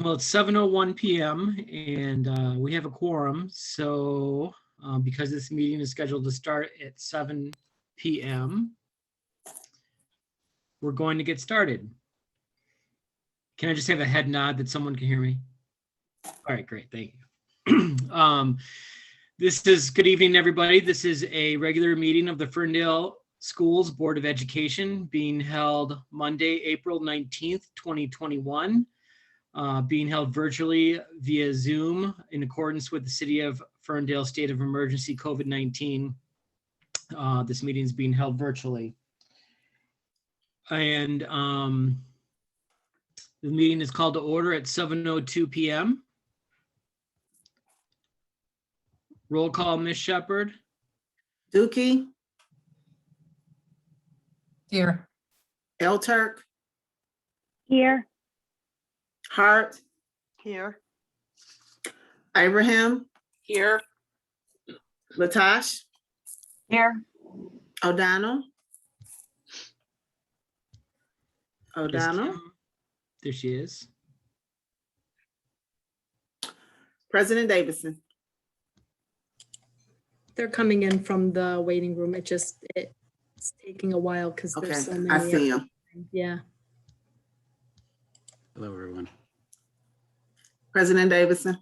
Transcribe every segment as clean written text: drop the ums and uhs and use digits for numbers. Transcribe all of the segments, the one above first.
Well, it's 7:01 p.m. and we have a quorum. So because this meeting is scheduled to start at 7 p.m., we're going to get started. Can I just have a head nod that someone can hear me? All right, great, thank you. This is, good evening, everybody. This is a regular meeting of the Ferndale Schools Board of Education being held Monday, April 19th, 2021. Being held virtually via Zoom in accordance with the City of Ferndale State of Emergency COVID-19. This meeting is being held virtually. And the meeting is called to order at 7:02 p.m. Roll call, Ms. Shepherd. Dookie. Here. Elturk. Here. Hart. Here. Abraham. Here. Latash. Here. O'Donnell. Yes, O'Donnell. Kim. There she is. President Davison. They're coming in from the waiting room. It's taking a while because Okay, there's so many. I see him. Yeah. Hello, everyone. President Davison.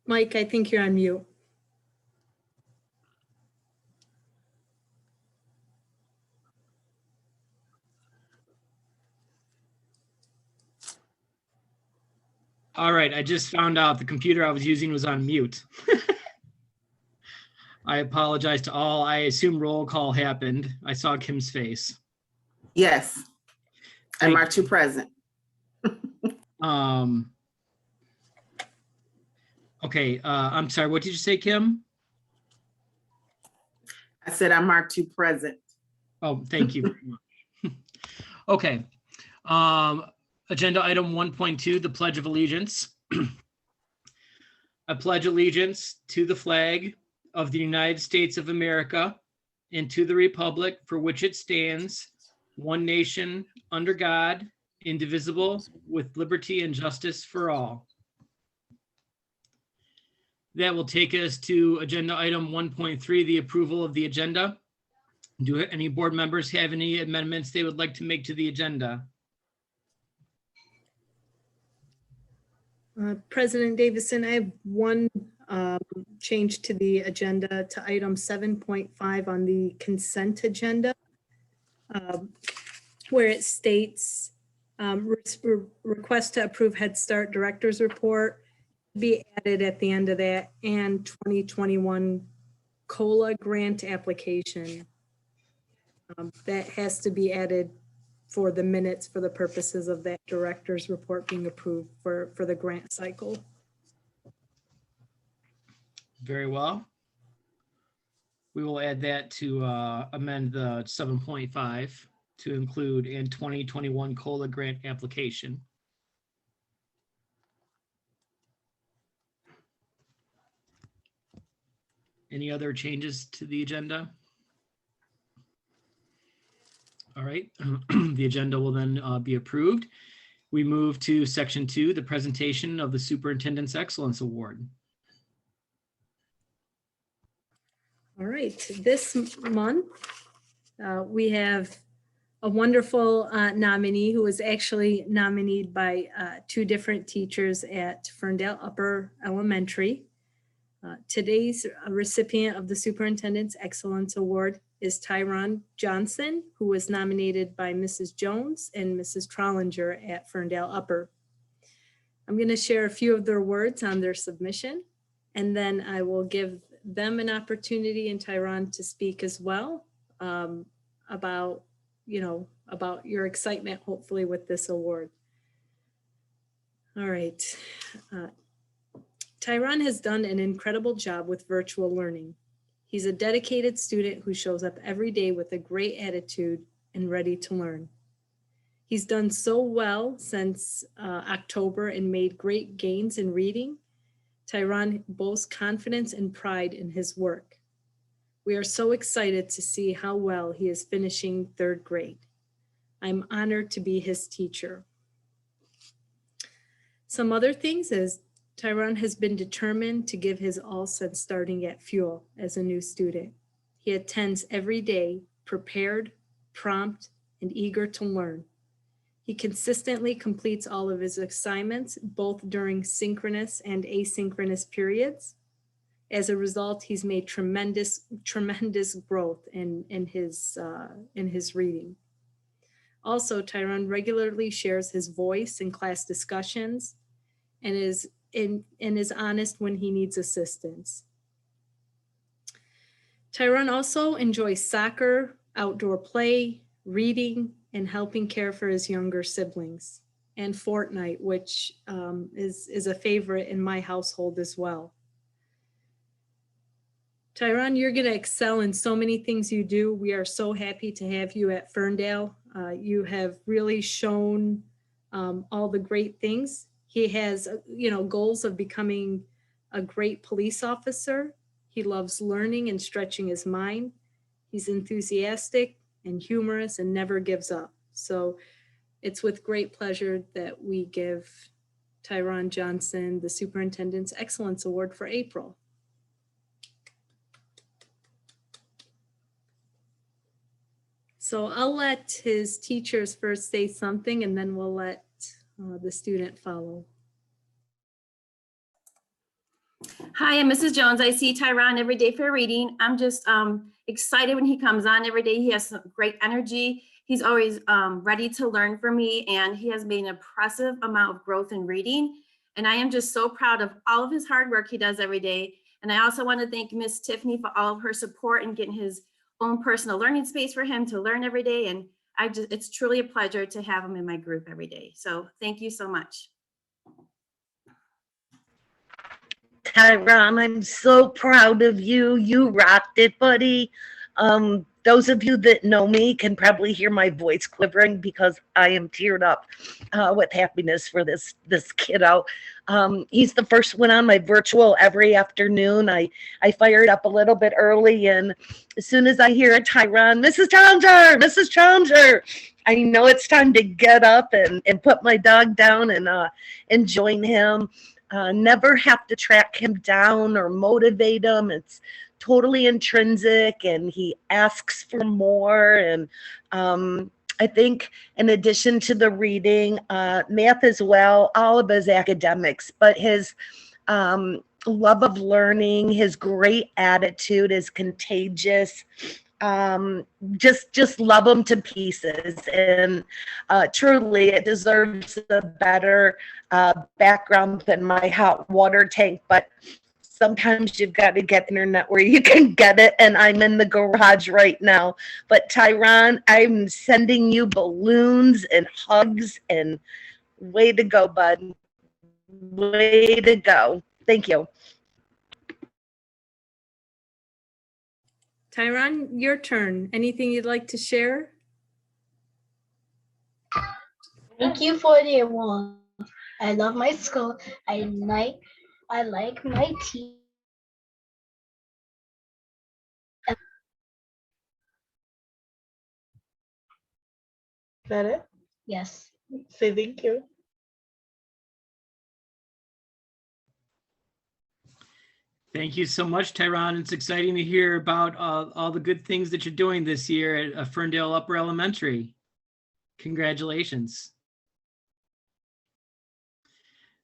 Mike, I think you're on mute. All right, I just found out the computer I was using was on mute. I apologize to all. I assume roll call happened. I saw Kim's face. Yes. I Thank marked you present. Okay, I'm sorry, what did you say, Kim? I said I marked you present. Oh, thank you very much. Okay. Agenda item 1.2, the Pledge of Allegiance. I pledge allegiance to the flag of the United States of America and to the republic for which it stands, one nation, under God, indivisible, with liberty and justice for all. That will take us to agenda item 1.3, the approval of the agenda. Do any board members have any amendments they would like to make to the agenda? President Davison, I have one change to the agenda to item 7.5 on the consent agenda, where it states request to approve Head Start Director's Report be added at the end of that, and 2021 COLA grant application. That has to be added for the minutes for the purposes of that director's report being approved for the grant cycle. Very well. We will add that to amend the 7.5 to include in 2021 COLA grant application. Any other changes to the agenda? All right, the agenda will then be approved. We move to section 2, the presentation of the Superintendent's Excellence Award. All right, this month we have a wonderful nominee who was actually nominated by 2 different teachers at Ferndale Upper Elementary. Today's recipient of the Superintendent's Excellence Award is Tyron Johnson, who was nominated by Mrs. Jones and Mrs. Trollinger at Ferndale Upper. I'm going to share a few of their words on their submission, and then I will give them an opportunity and Tyron to speak as well about your excitement, hopefully, with this award. All right. Tyron has done an incredible job with virtual learning. He's a dedicated student who shows up every day with a great attitude and ready to learn. He's done so well since October and made great gains in reading. Tyron boasts confidence and pride in his work. We are so excited to see how well he is finishing 3rd grade. I'm honored to be his teacher. Some other things is Tyron has been determined to give his all since starting at Fuel as a new student. He attends every day, prepared, prompt, and eager to learn. He consistently completes all of his assignments, both during synchronous and asynchronous periods. As a result, he's made tremendous growth in his reading. Also, Tyron regularly shares his voice in class discussions and is honest when he needs assistance. Tyron also enjoys soccer, outdoor play, reading, and helping care for his younger siblings, and Fortnite, which is a favorite in my household as well. Tyron, you're going to excel in so many things you do. We are so happy to have you at Ferndale. You have really shown all the great things. He has, goals of becoming a great police officer. He loves learning and stretching his mind. He's enthusiastic and humorous and never gives up. So it's with great pleasure that we give Tyron Johnson the Superintendent's Excellence Award for April. So I'll let his teachers first say something, and then we'll let the student follow. Hi, I'm Mrs. Jones. I see Tyron every day for reading. I'm just excited when he comes on every day. He has some great energy. He's always ready to learn from me, and he has made an impressive amount of growth in reading. And I am just so proud of all of his hard work he does every day. And I also want to thank Miss Tiffany for all of her support and getting his own personal learning space for him to learn every day. And it's truly a pleasure to have him in my group every day. So thank you so much. Tyron, I'm so proud of you. You rocked it, buddy. Those of you that know me can probably hear my voice quivering because I am teared up with happiness for this kiddo. He's the first one on my virtual every afternoon. I fired up a little bit early, and as soon as I hear Tyron, Mrs. Challenger, I know it's time to get up and put my dog down and join him. Never have to track him down or motivate him. It's totally intrinsic, and he asks for more. And I think in addition to the reading, math as well, all of his academics, but his love of learning, his great attitude is contagious. Just love him to pieces, and truly it deserves a better background than my hot water tank. But sometimes you've got to get internet where you can get it, and I'm in the garage right now. But Tyron, I'm sending you balloons and hugs, and way to go, bud. Way to go. Thank you. Tyron, your turn. Anything you'd like to share? Thank you for the award. I love my school. I like my team. Is that it? Yes. Say thank you. Thank you so much, Tyron. It's exciting to hear about all the good things that you're doing this year at Ferndale Upper Elementary. Congratulations.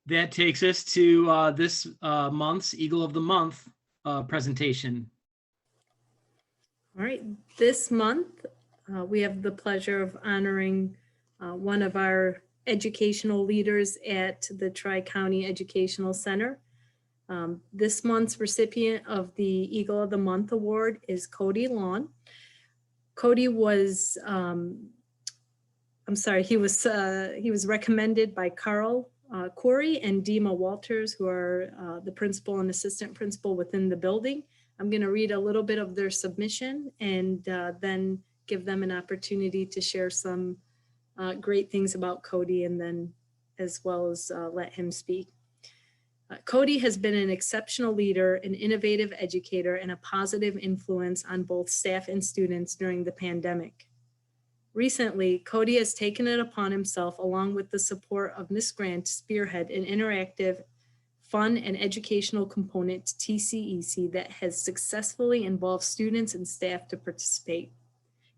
That takes us to this month's Eagle of the Month presentation. All right, this month we have the pleasure of honoring one of our educational leaders at the Tri-County Educational Center. This month's recipient of the Eagle of the Month Award is Cody Lawn. Cody was, he was recommended by Carl Corey and Dima Walters, who are the principal and assistant principal within the building. I'm going to read a little bit of their submission and then give them an opportunity to share some great things about Cody, and then as well as let him speak. Cody has been an exceptional leader, an innovative educator, and a positive influence on both staff and students during the pandemic. Recently, Cody has taken it upon himself, along with the support of Ms. Grant, to spearhead an interactive, fun, and educational component to TCEC that has successfully involved students and staff to participate.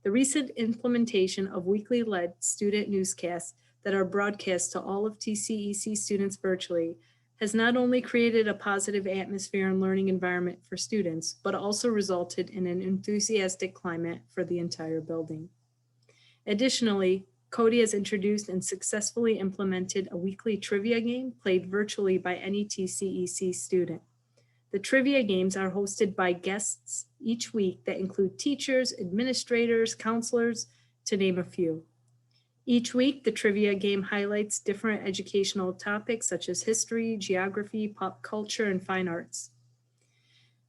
The recent implementation of weekly led student newscasts that are broadcast to all of TCEC students virtually has not only created a positive atmosphere and learning environment for students, but also resulted in an enthusiastic climate for the entire building. Additionally, Cody has introduced and successfully implemented a weekly trivia game played virtually by any TCEC student. The trivia games are hosted by guests each week that include teachers, administrators, counselors, to name a few. Each week, the trivia game highlights different educational topics such as history, geography, pop culture, and fine arts.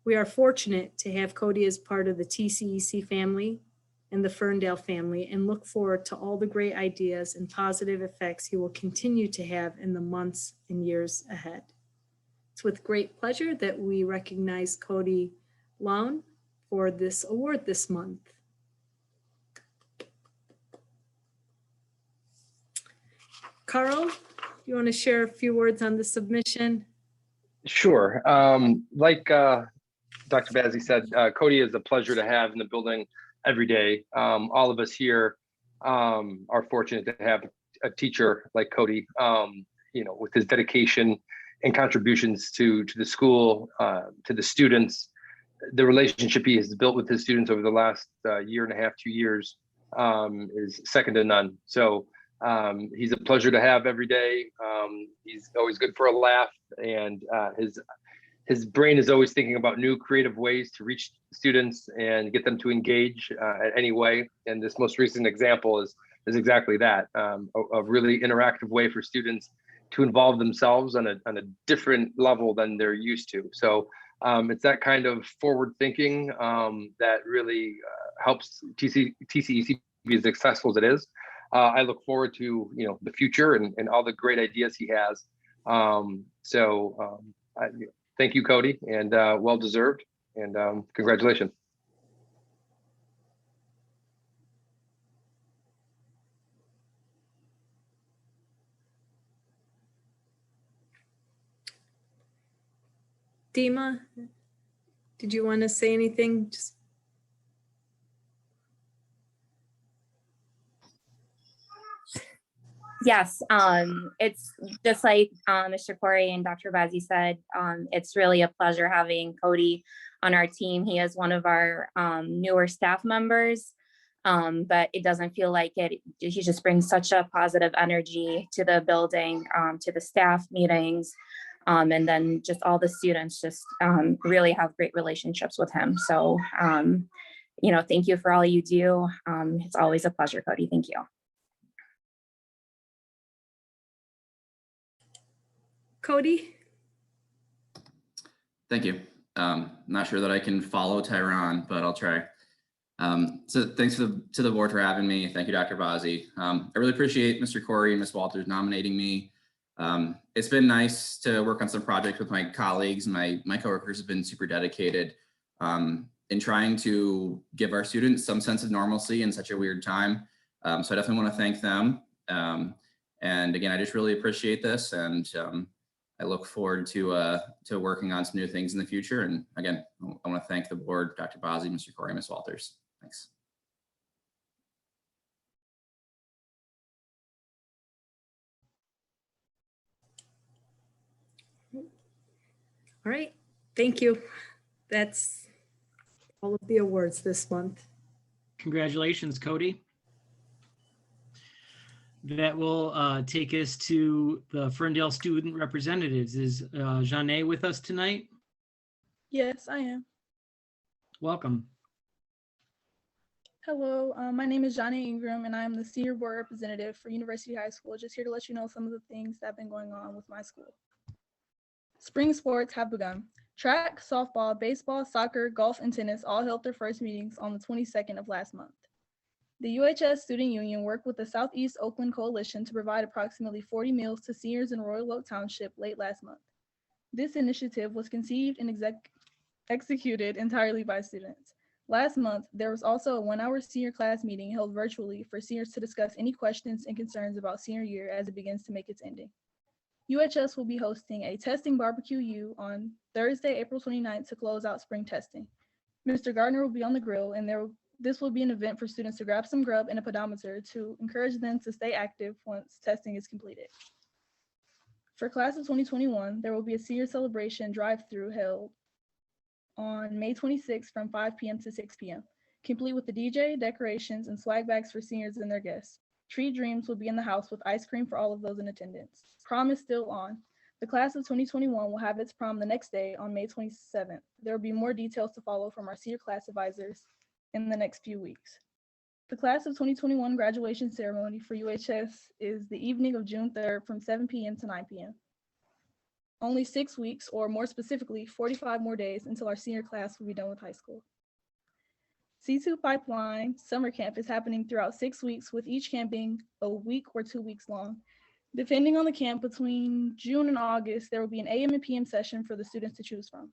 We are fortunate to have Cody as part of the TCEC family and the Ferndale family, and look forward to all the great ideas and positive effects he will continue to have in the months and years ahead. It's with great pleasure that we recognize Cody Lown for this award this month. Carl, you want to share a few words on the submission? Sure. Like Dr. Bazzi said, Cody is a pleasure to have in the building every day. All of us here are fortunate to have a teacher like Cody, with his dedication and contributions to the school, to the students. The relationship he has built with his students over the last year and a half, 2 years is second to none. So he's a pleasure to have every day. He's always good for a laugh, and his brain is always thinking about new creative ways to reach students and get them to engage at any way. And this most recent example is exactly that, a really interactive way for students to involve themselves on a different level than they're used to. So it's that kind of forward thinking that really helps TCEC be as successful as it is. I look forward to the future and all the great ideas he has. Thank you, Cody, and well deserved, and congratulations. Dima, did you want to say anything? Yes, it's just like Mr. Corey and Dr. Bazzi said, it's really a pleasure having Cody on our team. He is one of our newer staff members, but it doesn't feel like it. He just brings such a positive energy to the building, to the staff meetings, and then just all the students just really have great relationships with him. So, thank you for all you do. It's always a pleasure, Cody. Thank you. Cody? Thank you. Not sure that I can follow Tyron, but I'll try. So thanks to the board for having me. Thank you, Dr. Bazzi. I really appreciate Mr. Corey and Ms. Walters nominating me. It's been nice to work on some projects with my colleagues. My coworkers have been super dedicated in trying to give our students some sense of normalcy in such a weird time. So I definitely want to thank them. And again, I just really appreciate this, and I look forward to working on some new things in the future. And again, I want to thank the board, Dr. Bazzi, Mr. Corey, Ms. Walters. Thanks. All right, thank you. That's all of the awards this month. Congratulations, Cody. That will take us to the Ferndale student representatives. Is Jeanne with us tonight? Yes, I am. Welcome. Hello, my name is Jeanne Ingram, and I'm the senior board representative for University High School. Just here to let you know some of the things that have been going on with my school. Spring sports have begun. Track, softball, baseball, soccer, golf, and tennis all held their first meetings on the 22nd of last month. The UHS Student Union worked with the Southeast Oakland Coalition to provide approximately 40 meals to seniors in Royal Oak Township late last month. This initiative was conceived and executed entirely by students. Last month, there was also a 1-hour senior class meeting held virtually for seniors to discuss any questions and concerns about senior year as it begins to make its ending. UHS will be hosting a testing barbecue U on Thursday, April 29th to close out spring testing. Mr. Gardner will be on the grill, and this will be an event for students to grab some grub and a pedometer to encourage them to stay active once testing is completed. For class of 2021, there will be a senior celebration drive-through held on May 26th from 5 p.m. to 6 p.m., complete with the DJ, decorations, and swag bags for seniors and their guests. Tree Dreams will be in the house with ice cream for all of those in attendance. Prom is still on. The class of 2021 will have its prom the next day on May 27th. There will be more details to follow from our senior class advisors in the next few weeks. The class of 2021 graduation ceremony for UHS is the evening of June 3rd from 7 p.m. to 9 p.m. Only 6 weeks, or more specifically, 45 more days until our senior class will be done with high school. C2 Pipeline Summer Camp is happening throughout 6 weeks, with each camp being a week or 2 weeks long. Depending on the camp, between June and August, there will be an AM and PM session for the students to choose from.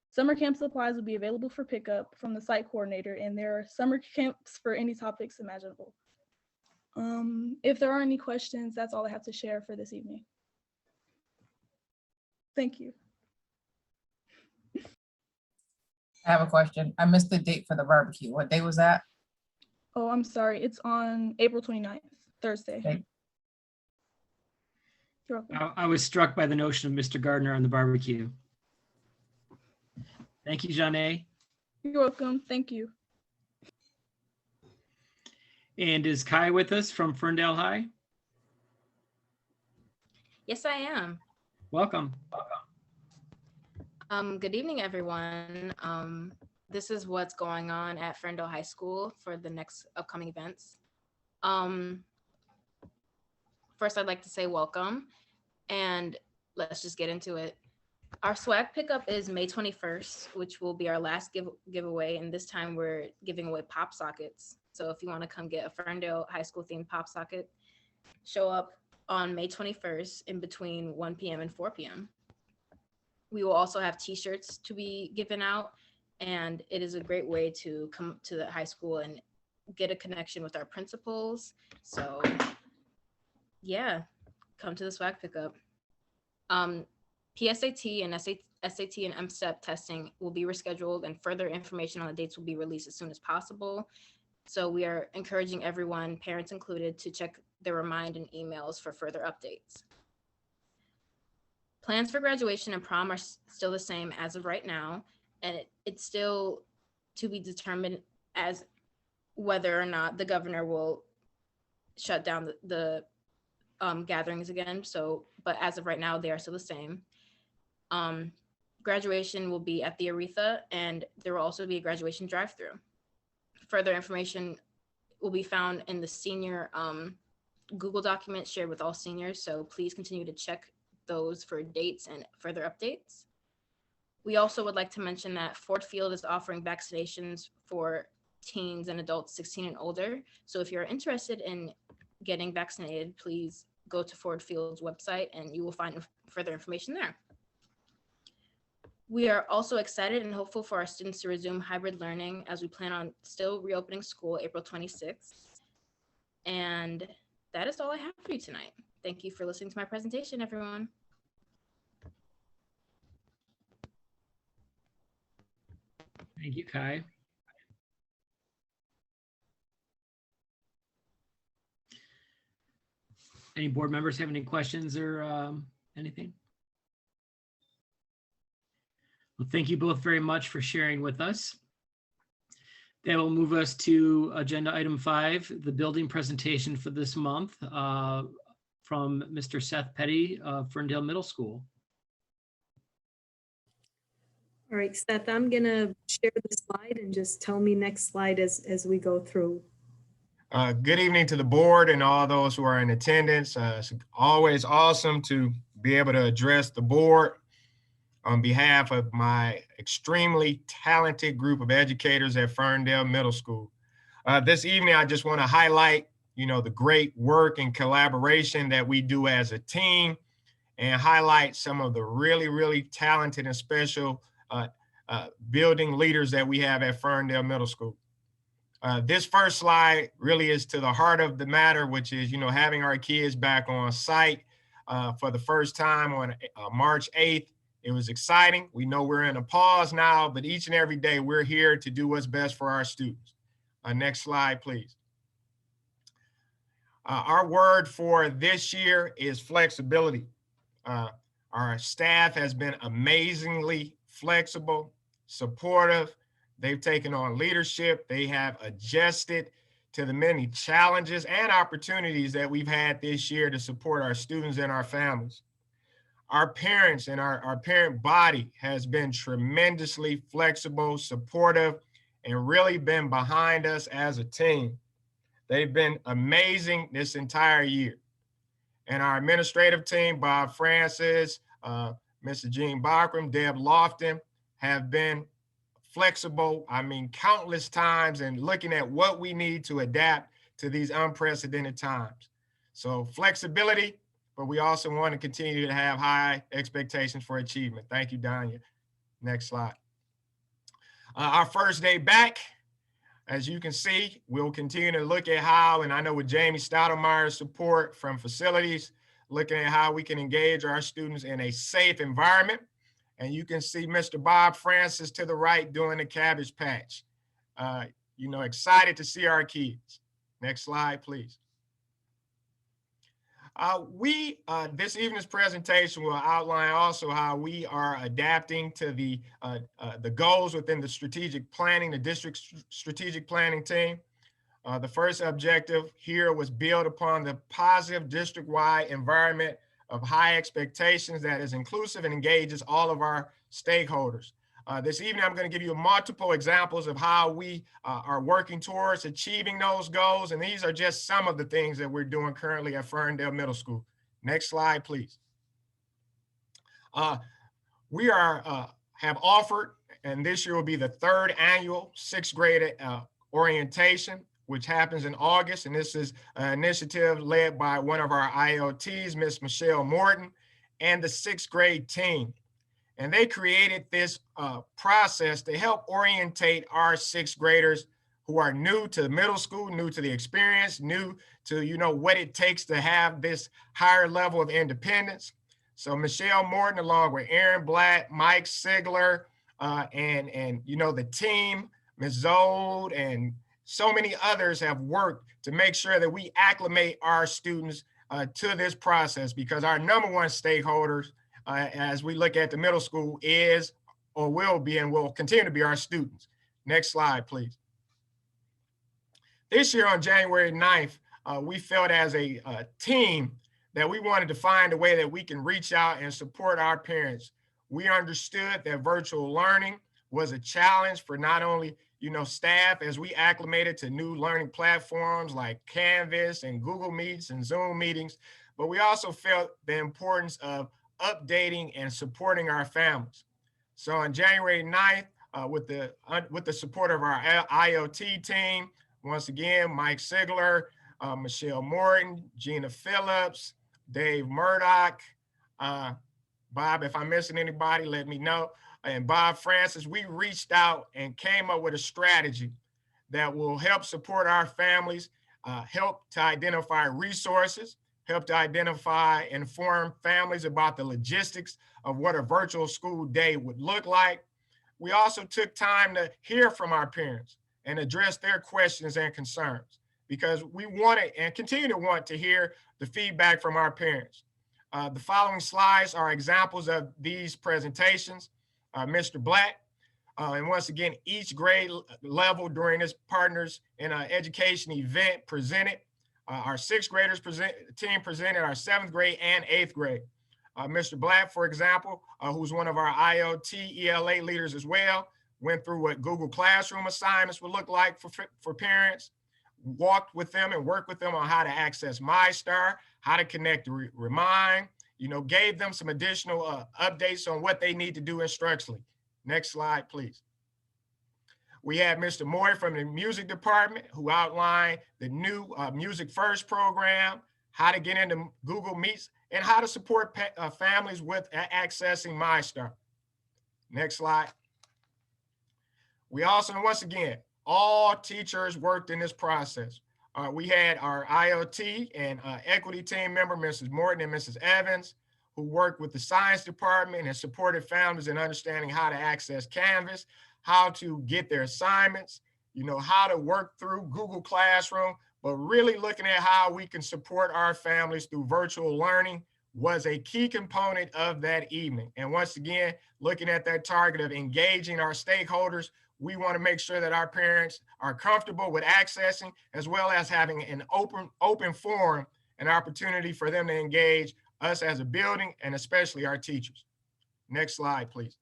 Summer camp supplies will be available for pickup from the site coordinator, and there are summer camps for any topics imaginable. If there are any questions, that's all I have to share for this evening. Thank you. I have a question. I missed the date for the barbecue. What day was that? Oh, I'm sorry. It's on April 29th, Thursday. Okay. You're welcome. I was struck by the notion of Mr. Gardner on the barbecue. Thank you, Janae. You're welcome. Thank you. And is Kai with us from Ferndale High? Yes, I am. Welcome. Good evening, everyone. This is what's going on at Ferndale High School for the next upcoming events. First, I'd like to say welcome, and let's just get into it. Our swag pickup is May 21st, which will be our last giveaway, and this time we're giving away pop sockets. So if you want to come get a Ferndale High School themed pop socket, show up on May 21st in between 1 p.m. and 4 p.m. We will also have t-shirts to be given out, and it is a great way to come to the high school and get a connection with our principals. So yeah, come to the swag pickup. PSAT and SAT and MSTEP testing will be rescheduled, and further information on the dates will be released as soon as possible. So we are encouraging everyone, parents included, to check their remind and emails for further updates. Plans for graduation and prom are still the same as of right now, and it's still to be determined as whether or not the governor will shut down the gatherings again. So, but as of right now, they are still the same. Graduation will be at the Aretha, and there will also be a graduation drive-through. Further information will be found in the senior Google document shared with all seniors, so please continue to check those for dates and further updates. We also would like to mention that Ford Field is offering vaccinations for teens and adults 16 and older. So if you're interested in getting vaccinated, please go to Ford Field's website and you will find further information there. We are also excited and hopeful for our students to resume hybrid learning as we plan on still reopening school April 26th. And that is all I have for you tonight. Thank you for listening to my presentation, everyone. Thank you, Kai. Any board members have any questions or anything? Well, thank you both very much for sharing with us. That will move us to agenda item 5, the building presentation for this month from Mr. Seth Petty of Ferndale Middle School. All right, Seth, I'm gonna share the slide and just tell me next slide as we go through. Good evening to the board and all those who are in attendance. It's always awesome to be able to address the board on behalf of my extremely talented group of educators at Ferndale Middle School. This evening, I just want to highlight, the great work and collaboration that we do as a team, and highlight some of the really, really talented and special building leaders that we have at Ferndale Middle School. This first slide really is to the heart of the matter, which is, having our kids back on site for the first time on March 8th. It was exciting. We know we're in a pause now, but each and every day we're here to do what's best for our students. Next slide, please. Our word for this year is flexibility. Our staff has been amazingly flexible, supportive. They've taken on leadership. They have adjusted to the many challenges and opportunities that we've had this year to support our students and our families. Our parents and our parent body has been tremendously flexible, supportive, and really been behind us as a team. They've been amazing this entire year. And our administrative team, Bob Francis, Mr. Gene Bachram, Deb Lofton, have been flexible, countless times, and looking at what we need to adapt to these unprecedented times. So flexibility, but we also want to continue to have high expectations for achievement. Thank you, Danya. Next slide. Our first day back, as you can see, we'll continue to look at how, and I know with Jamie Stoudemire's support from facilities, looking at how we can engage our students in a safe environment. And you can see Mr. Bob Francis to the right doing the cabbage patch. Excited to see our kids. Next slide, please. This evening's presentation will outline also how we are adapting to the goals within the strategic planning, the district strategic planning team. The first objective here was build upon the positive district-wide environment of high expectations that is inclusive and engages all of our stakeholders. This evening, I'm going to give you multiple examples of how we are working towards achieving those goals. And these are just some of the things that we're doing currently at Ferndale Middle School. Next slide, please. We have offered, and this year will be the third annual sixth grade orientation, which happens in August. And this is an initiative led by one of our IOTs, Miss Michelle Morton, and the sixth grade team. And they created this process to help orientate our sixth graders who are new to middle school, new to the experience, new to what it takes to have this higher level of independence. So Michelle Morton, along with Aaron Blatt, Mike Sigler, and the team, Ms. Zold, and so many others have worked to make sure that we acclimate our students to this process, because our number one stakeholders as we look at the middle school is, or will be, and will continue to be our students. Next slide, please. This year on January 9th, we felt as a team that we wanted to find a way that we can reach out and support our parents. We understood that virtual learning was a challenge for not only staff as we acclimated to new learning platforms like Canvas and Google Meets and Zoom meetings, but we also felt the importance of updating and supporting our families. So on January 9th, with the support of our IOT team, once again, Mike Sigler, Michelle Morton, Gina Phillips, Dave Murdoch, Bob, if I'm missing anybody, let me know, and Bob Francis, we reached out and came up with a strategy that will help support our families, help to identify resources, help to identify and inform families about the logistics of what a virtual school day would look like. We also took time to hear from our parents and address their questions and concerns, because we wanted and continue to want to hear the feedback from our parents. The following slides are examples of these presentations. Mr. Black, and once again, each grade level during this Partners in Education event presented. Our sixth graders team presented our seventh grade and eighth grade. Mr. Black, for example, who's one of our IoT ELA leaders as well, went through what Google Classroom assignments would look like for parents, walked with them and worked with them on how to access MyStar, how to connect to Remind, gave them some additional updates on what they need to do instructionally. Next slide, please. We had Mr. Moy from the music department who outlined the new Music First program, how to get into Google Meets, and how to support families with accessing MyStar. Next slide. We also, once again, all teachers worked in this process. We had our IoT and equity team member, Mrs. Morton and Mrs. Evans, who worked with the science department and supported families in understanding how to access Canvas, how to get their assignments, how to work through Google Classroom, but really looking at how we can support our families through virtual learning was a key component of that evening. And once again, looking at that target of engaging our stakeholders, we want to make sure that our parents are comfortable with accessing, as well as having an open forum, an opportunity for them to engage us as a building and especially our teachers. Next slide, please.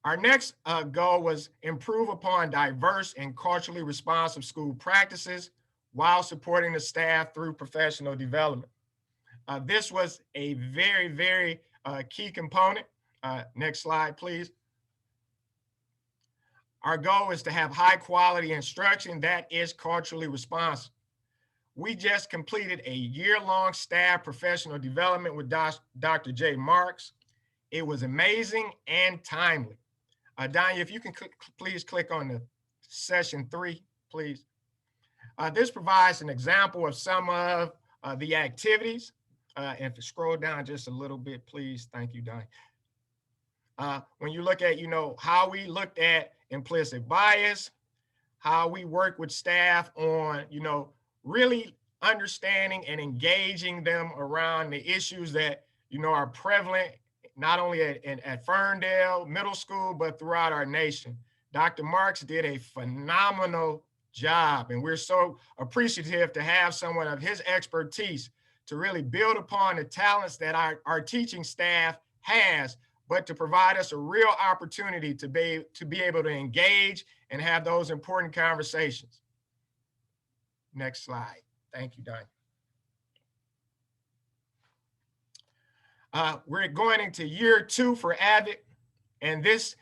Our next goal was improve upon diverse and culturally responsive school practices while supporting the staff through professional development. This was a very, very key component. Next slide, please. Our goal is to have high quality instruction that is culturally responsive. We just completed a year-long staff professional development with Dr. J. Marks. It was amazing and timely. Danya, if you can please click on the session 3, please. This provides an example of some of the activities. And if you scroll down just a little bit, please. Thank you, Danya. When you look at, how we looked at implicit bias, how we work with staff on, really understanding and engaging them around the issues that, are prevalent, not only at Ferndale Middle School, but throughout our nation. Dr. Marks did a phenomenal job, and we're so appreciative to have someone of his expertise to really build upon the talents that our teaching staff has, but to provide us a real opportunity to be able to engage and have those important conversations. Next slide. Thank you, Don. We're going into year 2 for Avid, and this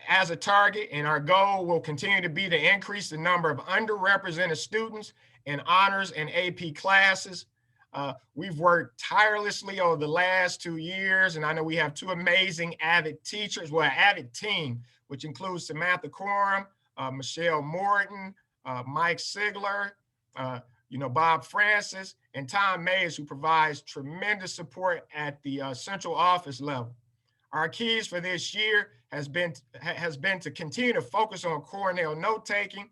as a target, and our goal will continue to be to increase the number of underrepresented students in honors and AP classes. We've worked tirelessly over the last 2 years, and I know we have 2 amazing Avid teachers, well, Avid team, which includes Samantha Coram, Michelle Morton, Mike Sigler, Bob Francis, and Tom Mays, who provides tremendous support at the central office level. Our keys for this year has been to continue to focus on Cornell note-taking,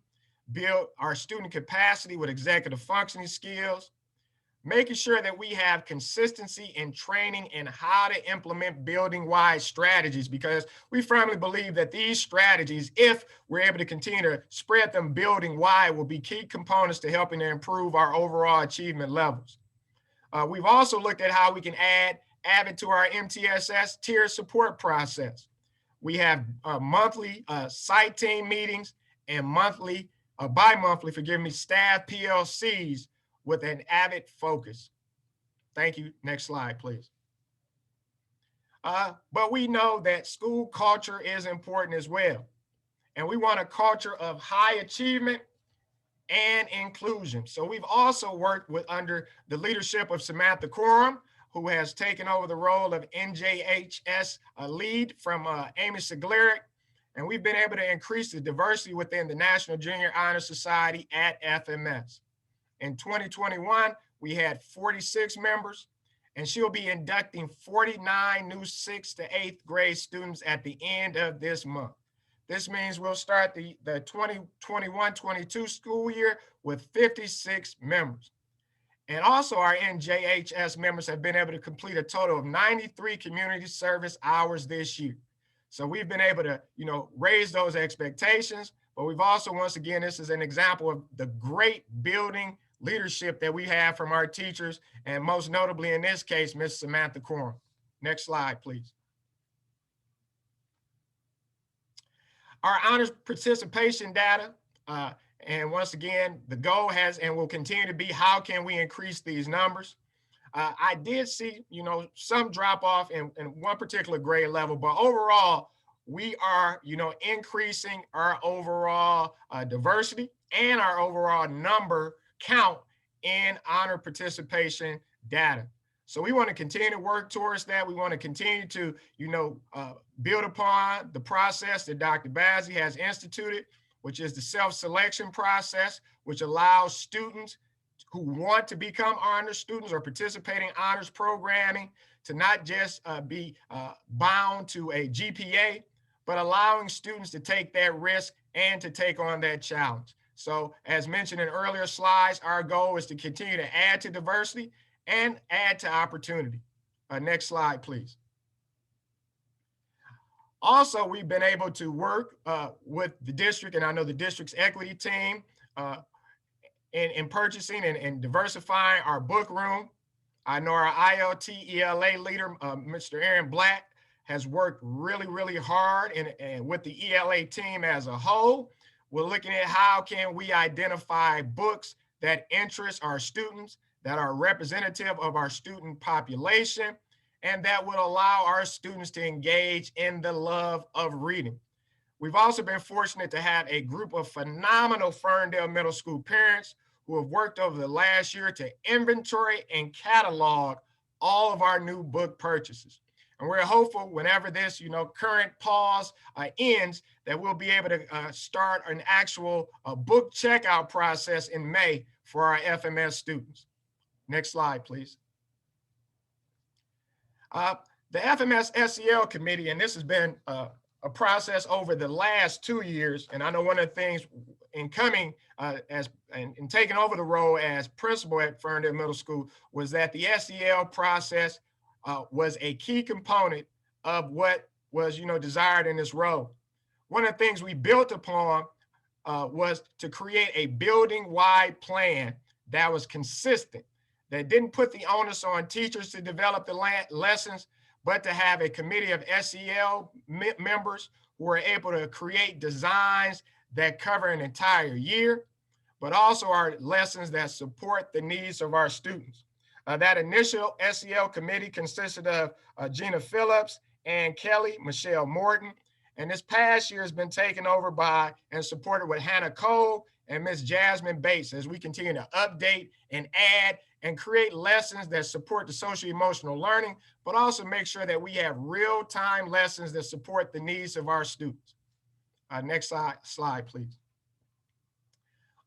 build our student capacity with executive functioning skills, making sure that we have consistency in training and how to implement building-wide strategies, because we firmly believe that these strategies, if we're able to continue to spread them building-wide, will be key components to helping to improve our overall achievement levels. We've also looked at how we can add Avid to our MTSS tier support process. We have monthly site team meetings and bi-monthly, staff PLCs with an Avid focus. Thank you. Next slide, please. But we know that school culture is important as well. And we want a culture of high achievement and inclusion. So we've also worked under the leadership of Samantha Coram, who has taken over the role of NJHS lead from Amy Sigleric. And we've been able to increase the diversity within the National Junior Honor Society at FMS. In 2021, we had 46 members, and she'll be inducting 49 new 6th to 8th grade students at the end of this month. This means we'll start the 2021-22 school year with 56 members. And also our NJHS members have been able to complete a total of 93 community service hours this year. So we've been able to, raise those expectations, but we've also, once again, this is an example of the great building leadership that we have from our teachers, and most notably in this case, Ms. Samantha Coram. Next slide, please. Our honors participation data, and once again, the goal has and will continue to be, how can we increase these numbers? I did see, some drop off in one particular grade level, but overall, we are, increasing our overall diversity and our overall number count in honor participation data. So we want to continue to work towards that. We want to continue to, build upon the process that Dr. Bazzi has instituted, which is the self-selection process, which allows students who want to become honors students or participating in honors programming to not just be bound to a GPA, but allowing students to take that risk and to take on that challenge. So as mentioned in earlier slides, our goal is to continue to add to diversity and add to opportunity. Next slide, please. Also, we've been able to work with the district, and I know the district's equity team in purchasing and diversifying our book room. I know our ILT ELA leader, Mr. Aaron Black, has worked really, really hard and with the ELA team as a whole. We're looking at how can we identify books that interest our students, that are representative of our student population, and that would allow our students to engage in the love of reading. We've also been fortunate to have a group of phenomenal Ferndale Middle School parents who have worked over the last year to inventory and catalog all of our new book purchases. And we're hopeful whenever this, current pause ends, that we'll be able to start an actual book checkout process in May for our FMS students. Next slide, please. The Fms Sel Committee, and this has been a process over the last 2 years, and I know one of the things in coming in taking over the role as principal at Ferndale Middle School was that the SEL process was a key component of what was desired in this role. One of the things we built upon was to create a building-wide plan that was consistent, that didn't put the onus on teachers to develop the lessons, but to have a committee of SEL members who are able to create designs that cover an entire year, but also our lessons that support the needs of our students. That initial SEL committee consisted of Gina Phillips, Ann Kelly, Michelle Morton, and this past year has been taken over by and supported with Hannah Cole and Miss Jasmine Bates as we continue to update and add and create lessons that support the social-emotional learning, but also make sure that we have real-time lessons that support the needs of our students. Next slide, please.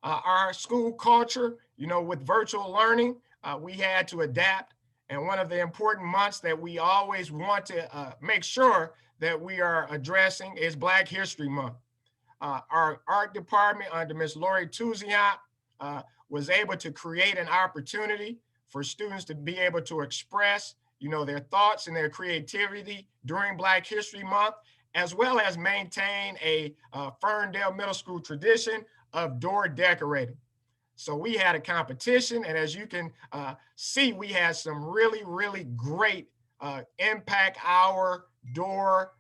Our school culture, with virtual learning, we had to adapt. And one of the important months that we always want to make sure that we are addressing is Black History Month. Our art department under Ms. Lori Tuziant was able to create an opportunity for students to be able to express, their thoughts and their creativity during Black History Month, as well as maintain a Ferndale Middle School tradition of door decorating. So we had a competition, and as you can see, we had some really, really great impact hour door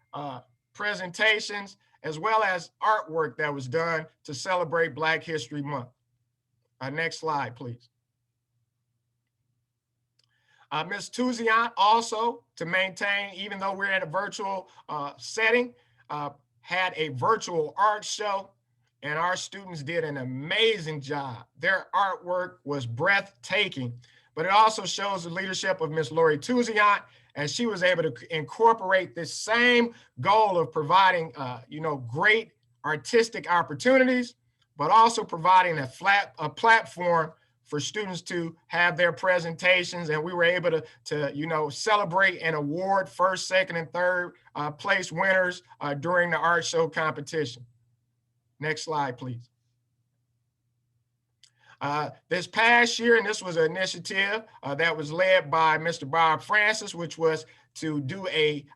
presentations, as well as artwork that was done to celebrate Black History Month. Next slide, please. Ms. Tuziant also, to maintain, even though we're in a virtual setting, had a virtual art show, and our students did an amazing job. Their artwork was breathtaking, but it also shows the leadership of Ms. Lori Tuziant, as she was able to incorporate this same goal of providing, great artistic opportunities, but also providing a platform for students to have their presentations. And we were able to celebrate and award first, second, and third place winners during the art show competition. Next slide, please. This past year, and this was an initiative that was led by Mr. Bob Francis, which was to do a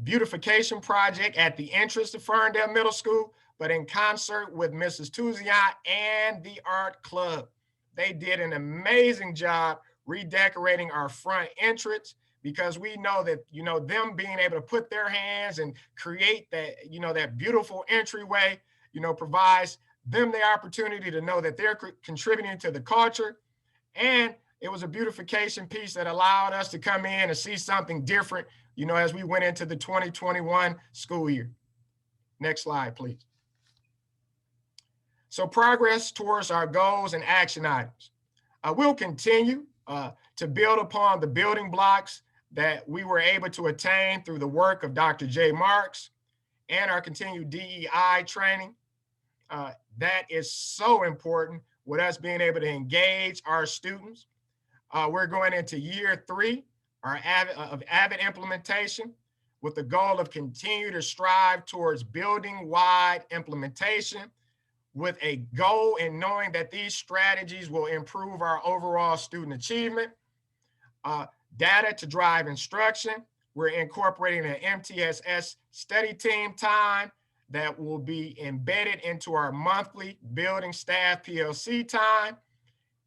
beautification project at the entrance to Ferndale Middle School, but in concert with Mrs. Tuziant and the art club. They did an amazing job redecorating our front entrance, because we know that, them being able to put their hands and create that, that beautiful entryway, provides them the opportunity to know that they're contributing to the culture. And it was a beautification piece that allowed us to come in and see something different, as we went into the 2021 school year. Next slide, please. So progress towards our goals and action items. We'll continue to build upon the building blocks that we were able to attain through the work of Dr. J. Marks and our continued DEI training. That is so important with us being able to engage our students. We're going into year 3 of Avid implementation with the goal of continue to strive towards building-wide implementation with a goal in knowing that these strategies will improve our overall student achievement. Data to drive instruction. We're incorporating an MTSS study team time that will be embedded into our monthly building staff PLC time,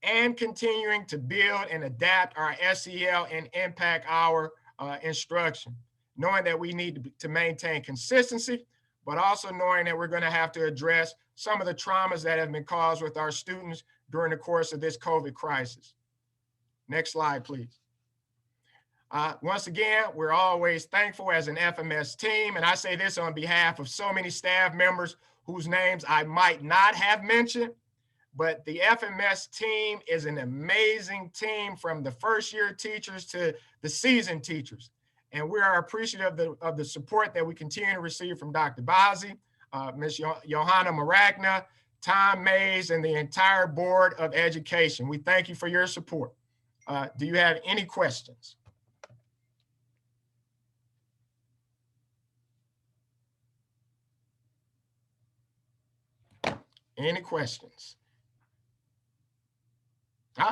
and continuing to build and adapt our SEL and impact hour instruction, knowing that we need to maintain consistency, but also knowing that we're going to have to address some of the traumas that have been caused with our students during the course of this COVID crisis. Next slide, please. Once again, we're always thankful as an FMS team, and I say this on behalf of so many staff members whose names I might not have mentioned, but the FMS team is an amazing team, from the first-year teachers to the seasoned teachers. And we are appreciative of the support that we continue to receive from Dr. Bazzi, Ms. Johanna Maragna, Tom Mays, and the entire Board of Education. We thank you for your support. Do you have any questions? Any questions?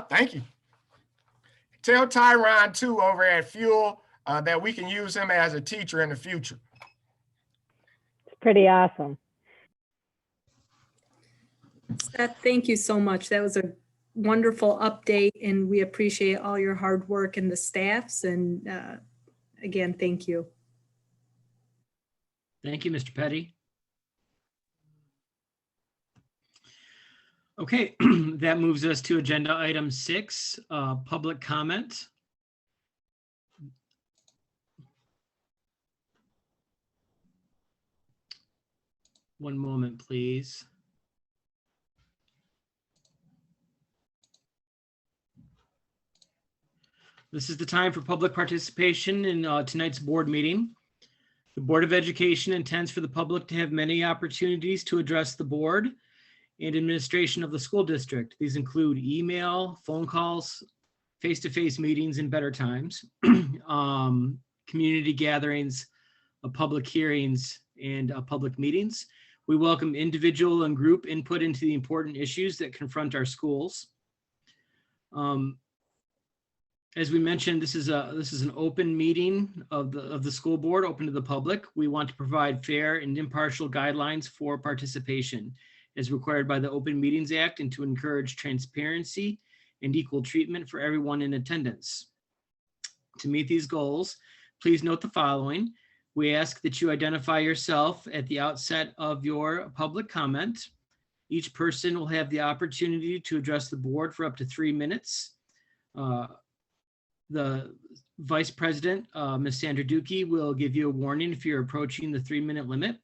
Thank you. Tell Tyron too over at Fuel that we can use him as a teacher in the future. It's pretty awesome. Seth, thank you so much. That was a wonderful update, and we appreciate all your hard work and the staffs. And again, thank you. Thank you, Mr. Petty. Okay, that moves us to agenda item 6, public comment. One moment, please. This is the time for public participation in tonight's board meeting. The Board of Education intends for the public to have many opportunities to address the board and administration of the school district. These include email, phone calls, face-to-face meetings in better times, community gatherings, public hearings, and public meetings. We welcome individual and group input into the important issues that confront our schools. As we mentioned, this is an open meeting of the school board, open to the public. We want to provide fair and impartial guidelines for participation as required by the Open Meetings Act, and to encourage transparency and equal treatment for everyone in attendance. To meet these goals, please note the following. We ask that you identify yourself at the outset of your public comment. Each person will have the opportunity to address the board for up to 3 minutes. The Vice President, Ms. Sandra Dukey, will give you a warning if you're approaching the 3-minute limit.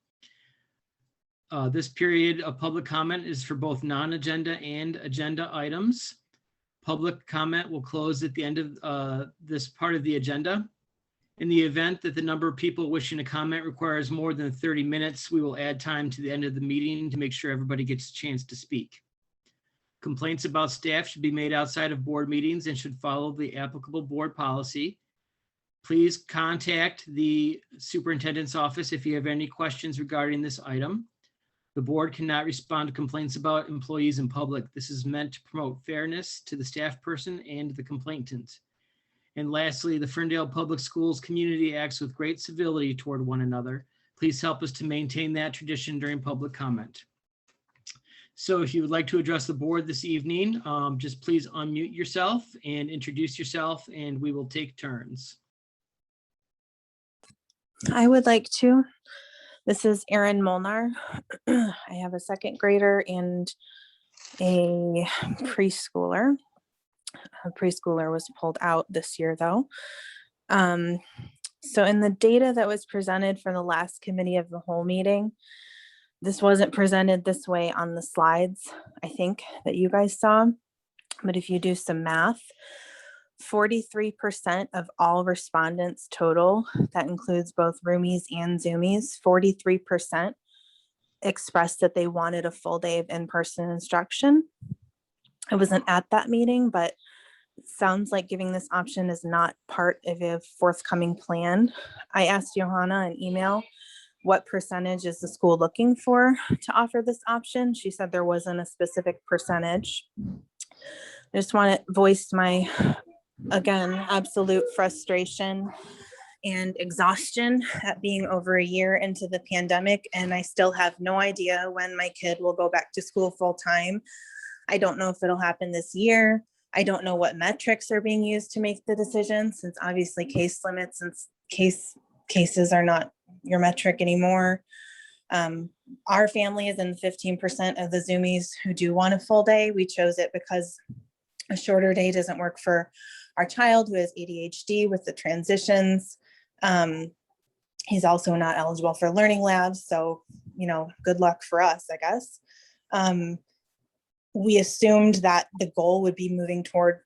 This period of public comment is for both non-agenda and agenda items. Public comment will close at the end of this part of the agenda. In the event that the number of people wishing to comment requires more than 30 minutes, we will add time to the end of the meeting to make sure everybody gets a chance to speak. Complaints about staff should be made outside of board meetings and should follow the applicable board policy. Please contact the superintendent's office if you have any questions regarding this item. The board cannot respond to complaints about employees in public. This is meant to promote fairness to the staff person and the complainant. And lastly, the Ferndale Public Schools community acts with great civility toward one another. Please help us to maintain that tradition during public comment. So if you would like to address the board this evening, just please unmute yourself and introduce yourself, and we will take turns. I would like to. This is Erin Molnar. I have a second grader and a preschooler. A preschooler was pulled out this year though. So in the data that was presented for the last committee of the whole meeting, this wasn't presented this way on the slides, I think, that you guys saw. But if you do some math, 43% of all respondents total, that includes both roomies and Zoomies, 43% expressed that they wanted a full day of in-person instruction. I wasn't at that meeting, but it sounds like giving this option is not part of a forthcoming plan. I asked Johanna in email, what percentage is the school looking for to offer this option? She said there wasn't a specific percentage. I just want to voice my, again, absolute frustration and exhaustion at being over a year into the pandemic, and I still have no idea when my kid will go back to school full time. I don't know if it'll happen this year. I don't know what metrics are being used to make the decision, since obviously case limits and cases are not your metric anymore. Our family is in 15% of the Zoomies who do want a full day. We chose it because a shorter day doesn't work for our child who has ADHD with the transitions. He's also not eligible for learning labs. So, you know, good luck for us, I guess. We assumed that the goal would be moving toward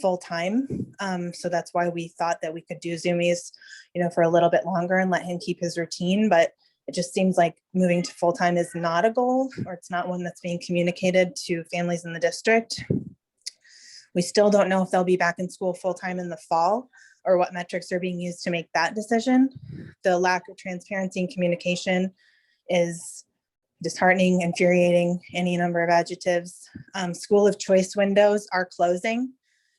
full time. So that's why we thought that we could do Zoomies, you know, for a little bit longer and let him keep his routine. But it just seems like moving to full time is not a goal, or it's not one that's being communicated to families in the district. We still don't know if they'll be back in school full time in the fall, or what metrics are being used to make that decision. The lack of transparency and communication is disheartening, infuriating, any number of adjectives. School of choice windows are closing,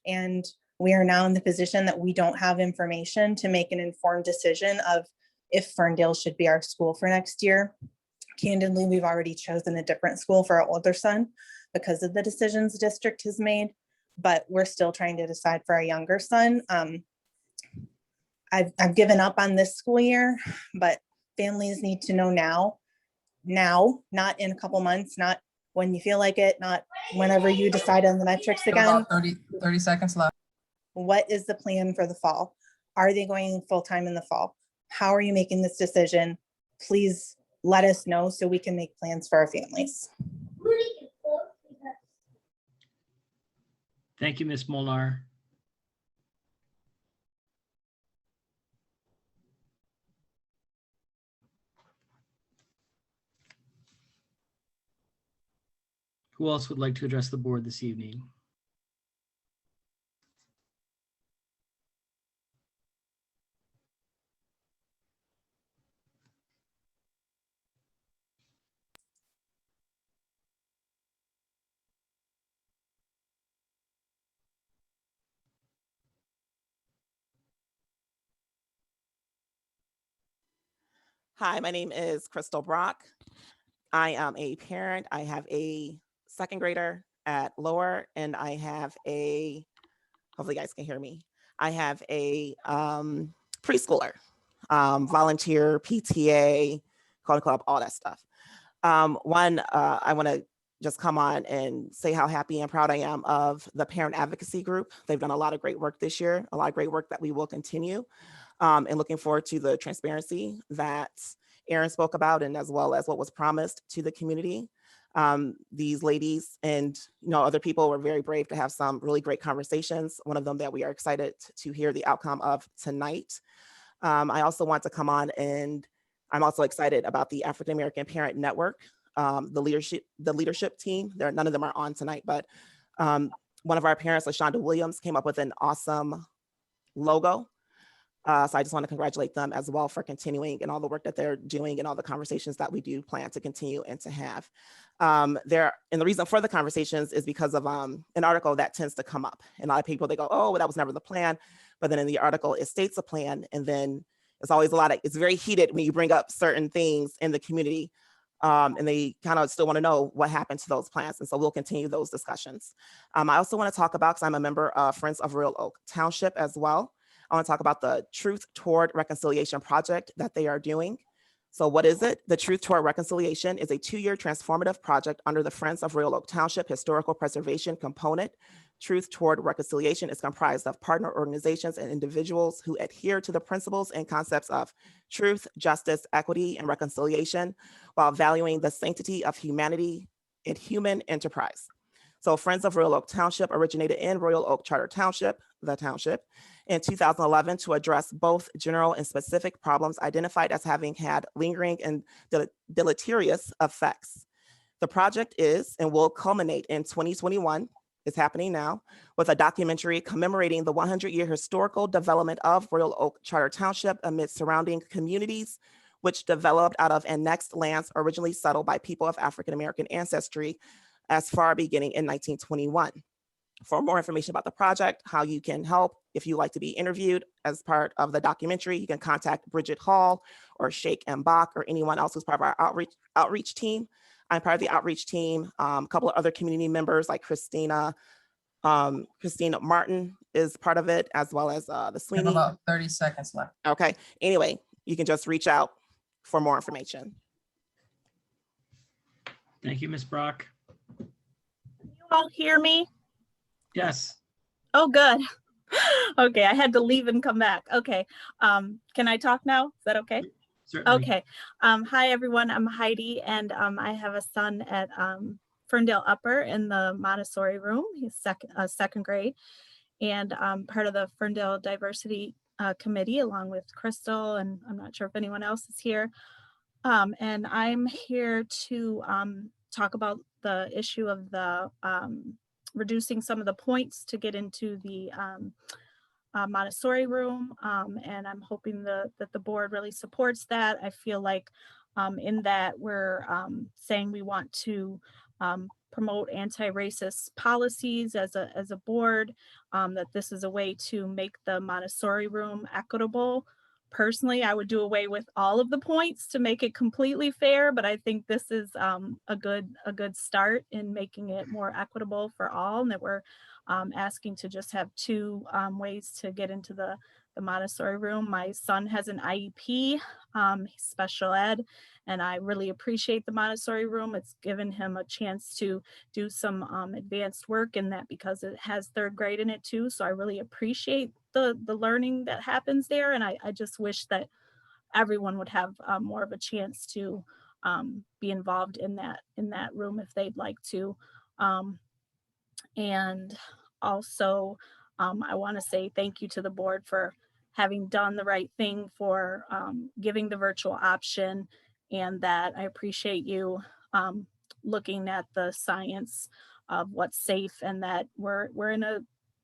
and we are now in the position that we don't have information to make an informed decision of if Ferndale should be our school for next year. Candidly, we've already chosen a different school for our older son because of the decisions the district has made, but we're still trying to decide for our younger son. I've given up on this school year, but families need to know now, not in a couple months, not when you feel like it, not whenever you decide on the metrics again. About 30 seconds left. What is the plan for the fall? Are they going full-time in the fall? How are you making this decision? Please let us know so we can make plans for our families. Thank you, Ms. Molnar. Who else would like to address the board this evening? Hi, my name is Crystal Brock. I am a parent. I have a second grader at lower, and I have a, hopefully you guys can hear me. I have a preschooler, volunteer, PTA, Code Club, all that stuff. I want to just come on and say how happy and proud I am of the parent advocacy group. They've done a lot of great work this year, a lot of great work that we will continue. And looking forward to the transparency that Aaron spoke about, and as well as what was promised to the community. These ladies and other people were very brave to have some really great conversations. One of them that we are excited to hear the outcome of tonight. I also want to come on, and I'm also excited about the African American Parent Network, the leadership team. None of them are on tonight, but one of our parents, LaShonda Williams, came up with an awesome logo. So I just want to congratulate them as well for continuing and all the work that they're doing and all the conversations that we do plan to continue and to have. And the reason for the conversations is because of an article that tends to come up. And a lot of people, they go, oh, well, that was never the plan. But then in the article, it states a plan. And then it's always it's very heated when you bring up certain things in the community. And they kind of still want to know what happened to those plans. And so we'll continue those discussions. I also want to talk about, because I'm a member of Friends of Royal Oak Township as well. I want to talk about the Truth Toward Reconciliation project that they are doing. So what is it? The Truth Toward Reconciliation is a 2-year transformative project under the Friends of Royal Oak Township Historical Preservation component Truth Toward Reconciliation is comprised of partner organizations and individuals who adhere to the principles and concepts of truth, justice, equity, and reconciliation while valuing the sanctity of humanity and human enterprise. So Friends of Royal Oak Township originated in Royal Oak Charter Township, the township, in 2011 to address both general and specific problems identified as having had lingering and deleterious effects. The project is and will culminate in 2021, it's happening now, with a documentary commemorating the 100-year historical development of Royal Oak Charter Township amid surrounding communities, which developed out of annexed lands originally settled by people of African American ancestry as far beginning in 1921. For more information about the project, how you can help, if you like to be interviewed as part of the documentary, you can contact Bridget Hall or Sheikh M. Bach or anyone else who's part of our outreach team. I'm part of the outreach team. A couple of other community members like Christina Martin is part of it, as well as the We have Sweeney. about 30 seconds left. Okay, anyway, you can just reach out for more information. Thank you, Ms. Brock. You all hear me? Yes. Oh, good. Okay, I had to leave and come back. Okay, can I talk now? Is that okay? Certainly. Okay. Hi, everyone. I'm Heidi, and I have a son at Ferndale Upper in the Montessori room. He's second grade, and part of the Ferndale Diversity Committee, along with Crystal, and I'm not sure if anyone else is here. And I'm here to talk about the issue of the reducing some of the points to get into the Montessori room, and I'm hoping that the board really supports that. I feel like in that we're saying we want to promote anti-racist policies as a board, that this is a way to make the Montessori room equitable. Personally, I would do away with all of the points to make it completely fair, but I think this is a good start in making it more equitable for all, and that we're asking to just have two ways to get into the Montessori room. My son has an IEP, special ed, and I really appreciate the Montessori room. It's given him a chance to do some advanced work in that because it has third grade in it too. So I really appreciate the learning that happens there. And I just wish that everyone would have more of a chance to be involved in that room if they'd like to. And also, I want to say thank you to the board for having done the right thing for giving the virtual option, and that I appreciate you looking at the science of what's safe, and that we're in a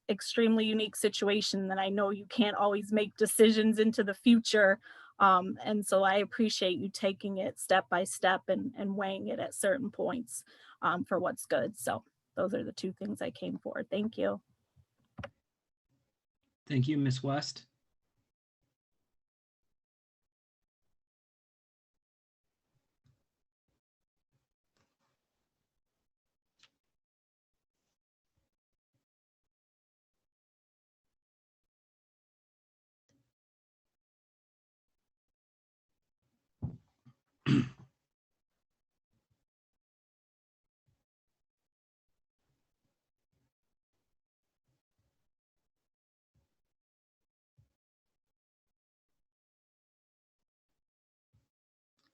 extremely unique situation that I know you can't always make decisions into the future. And so I appreciate you taking it step by step and weighing it at certain points for what's good. So those are the two things I came for. Thank you. Thank you, Ms. West.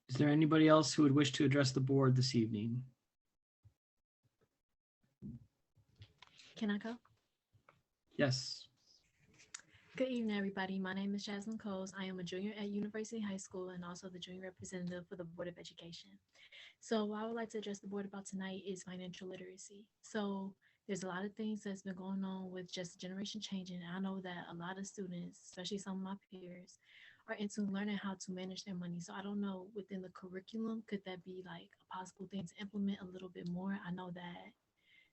Is there anybody else who would wish to address the board this evening? Can I go? Yes. Good evening, everybody. My name is Jasmine Coles. I am a junior at University High School and also the junior representative for the Board of Education. So what I would like to address the board about tonight is financial literacy. So there's a lot of things that's been going on with just generation changing. I know that a lot of students, especially some of my peers, are into learning how to manage their money. So I don't know, within the curriculum, could that be like a possible thing to implement a little bit more? I know that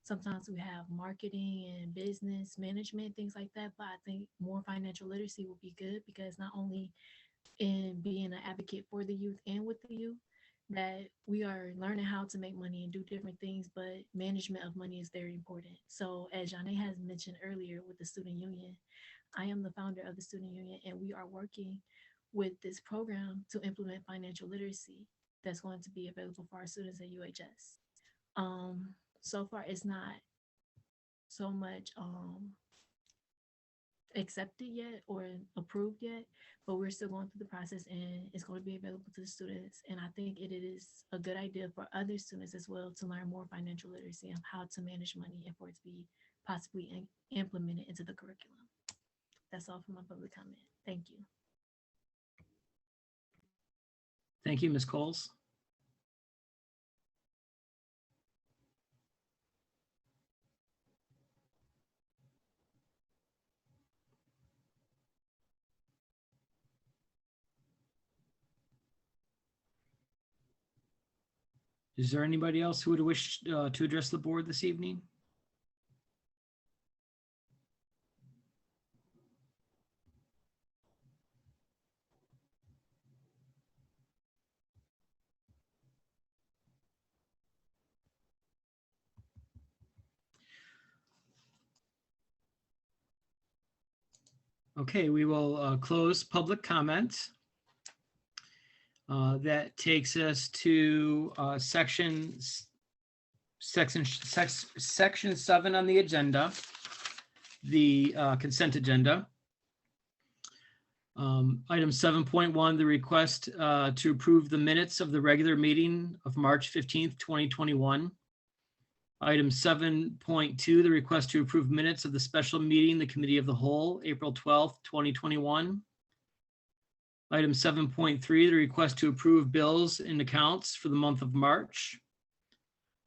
sometimes we have marketing and business management, things like that, but I think more financial literacy will be good, because not only in being an advocate for the youth and with the youth, that we are learning how to make money and do different things, but management of money is very important. So as Janae has mentioned earlier with the student union, I am the founder of the student union, and we are working with this program to implement financial literacy that's going to be available for our students at UHS. So far, it's not so much accepted yet or approved yet, but we're still going through the process and it's going to be available to the students. And I think it is a good idea for other students as well to learn more financial literacy and how to manage money and for it to be possibly implemented into the curriculum. That's all for my public comment. Thank you. Thank you, Ms. Coles. Is there anybody else who would wish to address the board this evening? Okay, we will close public comment. That takes us to section 7 on the agenda, the consent agenda. Item 7.1, the request to approve the minutes of the regular meeting of March 15th, 2021. Item 7.2, the request to approve minutes of the special meeting, the Committee of the Whole, April 12th, 2021. Item 7.3, the request to approve bills and accounts for the month of March.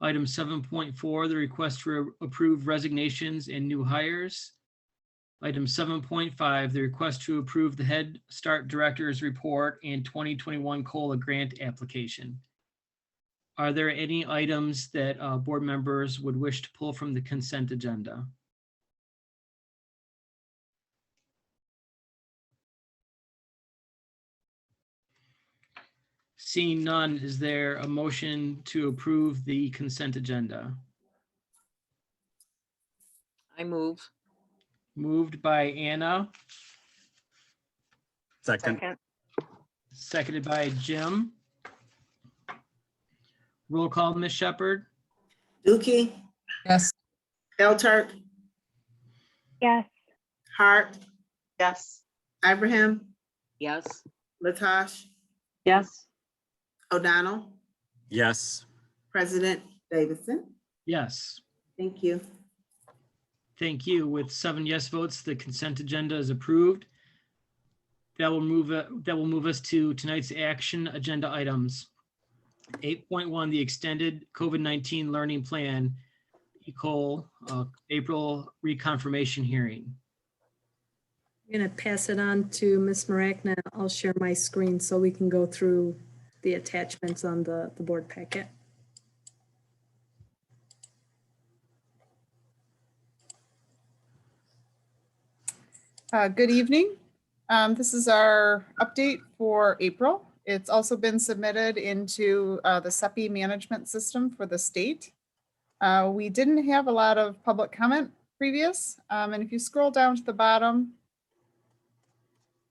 Item 7.4, the request to approve resignations and new hires. Item 7.5, the request to approve the Head Start Director's report and 2021 COLA grant application. Are there any items that board members would wish to pull from the consent agenda? Seeing none, is there a motion to approve the consent agenda? I move. Moved by Anna, Second. seconded by Jim. Roll call, Ms. Shepherd. Dookie, Yes. Elturk, Yes. Hart, Yes. Ibrahim, Yes. Latosh, Yes. O'Donnell, Yes. President Davidson. Yes. Thank you. Thank you. With 7 yes votes, the consent agenda is approved. That will move us to tonight's action agenda items. 8.1, the extended COVID-19 learning plan, April reconfirmation hearing. I'm going to pass it on to Ms. Marakna. I'll share my screen so we can go through the attachments on the board packet. Good evening. This is our update for April. It's also been submitted into the CEPI management system for the state. We didn't have a lot of public comment previous. And if you scroll down to the bottom,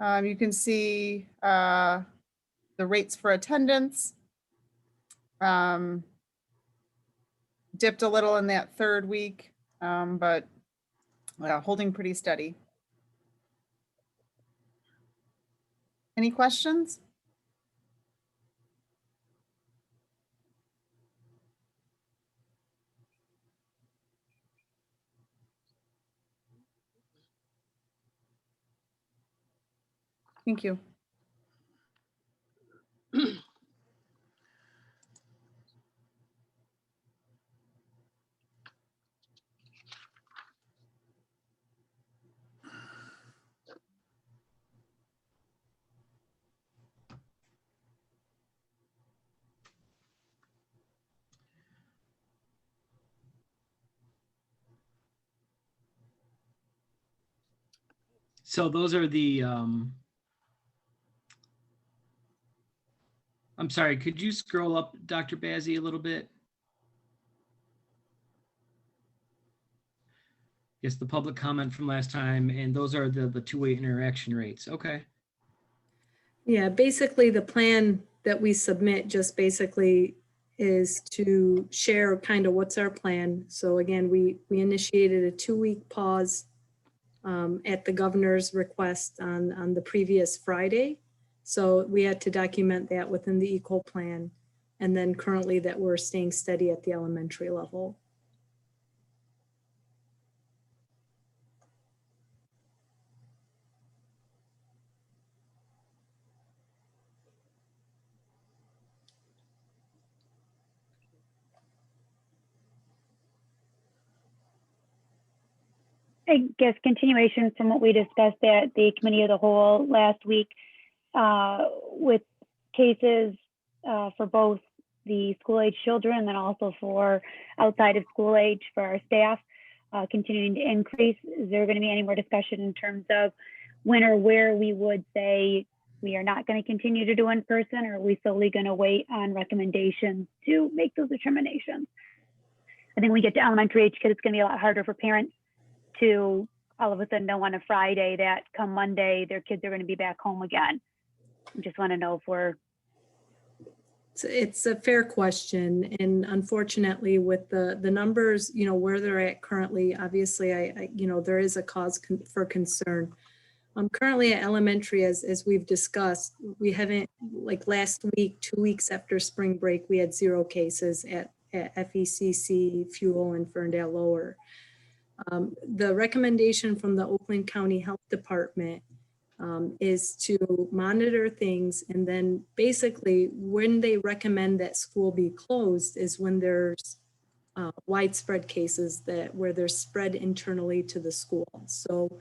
you can see the rates for attendance. Dipped a little in that third week, but holding pretty steady. Any questions? Thank you. So those are the, I'm sorry, could you scroll up, Dr. Bazzi, a little bit? Yes, the public comment from last time, and those are the two-way interaction rates. Okay. Yeah, basically the plan that we submit just basically is to share kind of what's our plan. So again, we initiated a 2-week pause at the governor's request on the previous Friday. So we had to document that within the equal plan. And then currently that we're staying steady at the elementary level. I guess continuation from what we discussed at the committee of the whole last week with cases for both the school age children and then also for outside of school age for our staff continuing to increase. Is there going to be any more discussion in terms of when or where we would say we are not going to continue to do in person, or are we solely going to wait on recommendations to make those determinations? I think when we get to elementary age kids, it's going to be a lot harder for parents to all of a sudden know on a Friday that come Monday, their kids are going to be back home again. I just want to know if we're... It's a fair question. And unfortunately with the numbers, you know, where they're at currently, obviously, I you know, there is a cause for concern. Currently at elementary, as we've discussed, we haven't, like last week, 2 weeks after spring break, we had 0 cases at FECC, Fuel, and Ferndale Lower. The recommendation from the Oakland County Health Department is to monitor things, and then basically when they recommend that school be closed is when there's widespread cases where they're spread internally to the school. So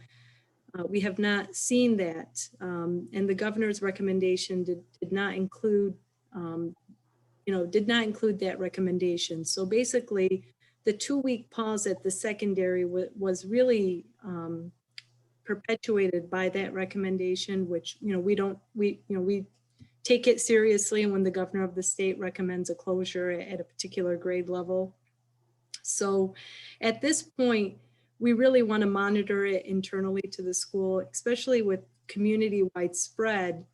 we have not seen that, and the governor's recommendation did not include, did not include that recommendation. So basically, the 2-week pause at the secondary was really perpetuated by that recommendation, which we take it seriously when the governor of the state recommends a closure at a particular grade level. So at this point, we really want to monitor it internally to the school, especially with community-wide spread.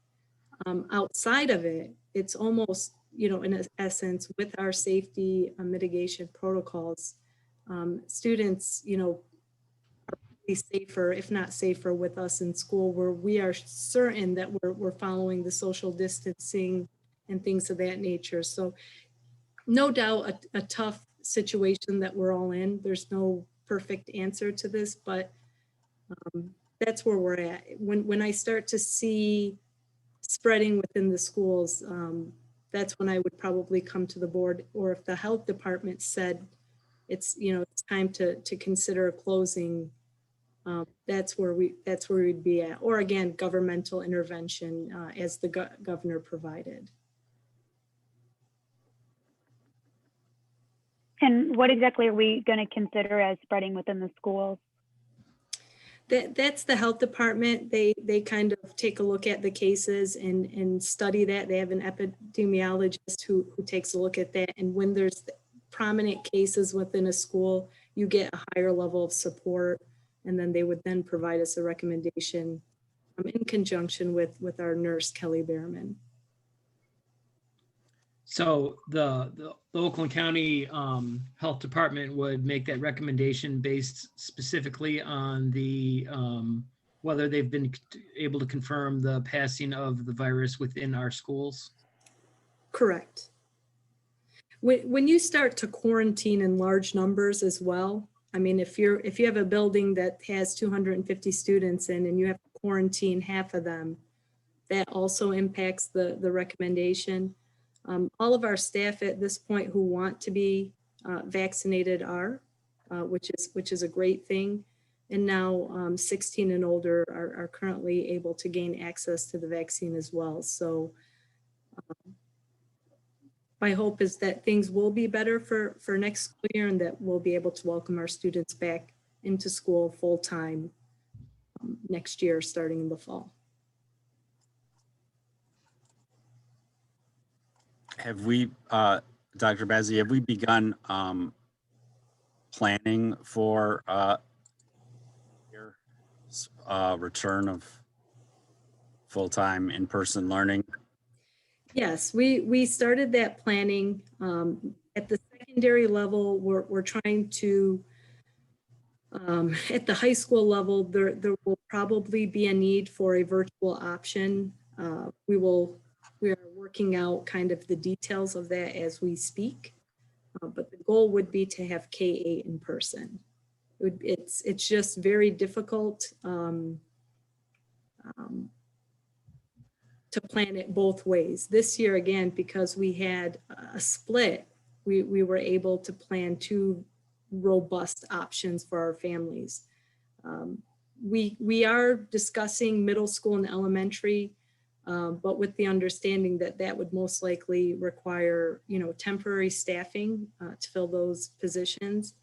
Outside of it, it's almost, in essence, with our safety mitigation protocols, students, are really safer, if not safer, with us in school, where we are certain that we're following the social distancing and things of that nature. So no doubt a tough situation that we're all in. There's no perfect answer to this, but that's where we're at. When I start to see spreading within the schools, that's when I would probably come to the board, or if the health department said it's time to consider closing, that's where we'd be at, or again, governmental intervention as the governor provided. And what exactly are we going to consider as spreading within the schools? That's the health department. They kind of take a look at the cases and study that. They have an epidemiologist who takes a look at that. And when there's prominent cases within a school, you get a higher level of support. And then they would then provide us a recommendation in conjunction with our nurse, Kelly Behrman. So the Oakland County Health Department would make that recommendation based specifically on the whether they've been able to confirm the passing of the virus within our schools? Correct. When you start to quarantine in large numbers as well, I mean, if you have a building that has 250 students in and you have to quarantine half of them, that also impacts the recommendation. All of our staff at this point who want to be vaccinated are, which is a great thing. And now 16 and older are currently able to gain access to the vaccine as well. So my hope is that things will be better for next school year, and that we'll be able to welcome our students back into school full time next year, starting in the fall. Have we, Dr. Bazzi, have we begun planning for return of full-time in-person learning? Yes, we started that planning. At the secondary level, we're trying to, at the high school level, there will probably be a need for a virtual option. We are working out kind of the details of that as we speak. But the goal would be to have K-8 in person. It's just very difficult to plan it both ways. This year, again, because we had a split, we were able to plan two robust options for our families. We are discussing middle school and elementary, but with the understanding that that would most likely require, temporary staffing to fill those positions,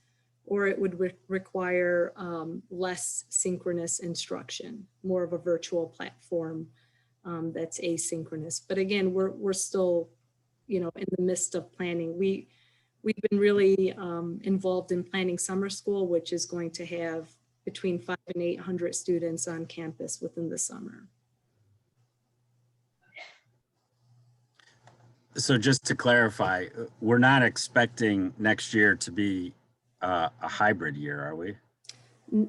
or it would require less synchronous instruction, more of a virtual platform that's asynchronous. But again, we're still, in the midst of planning. We've been really involved in planning summer school, which is going to have between 500 and 800 students on campus within the summer. So just to clarify, we're not expecting next year to be a hybrid year, are we?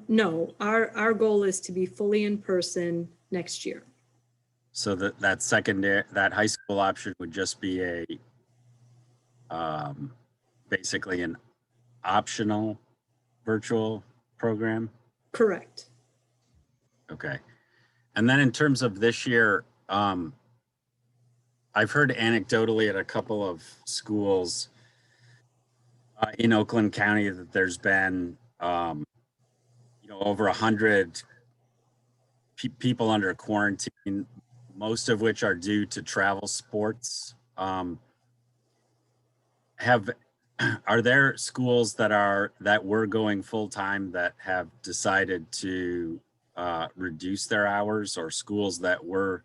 No, our goal is to be fully in person next year. So that high school option would just be a basically an optional virtual program? Correct. Okay. And then in terms of this year, I've heard anecdotally at a couple of schools in Oakland County that there's been over 100 people under quarantine, most of which are due to travel sports. Are there schools that were going full time that have decided to reduce their hours, or schools that were,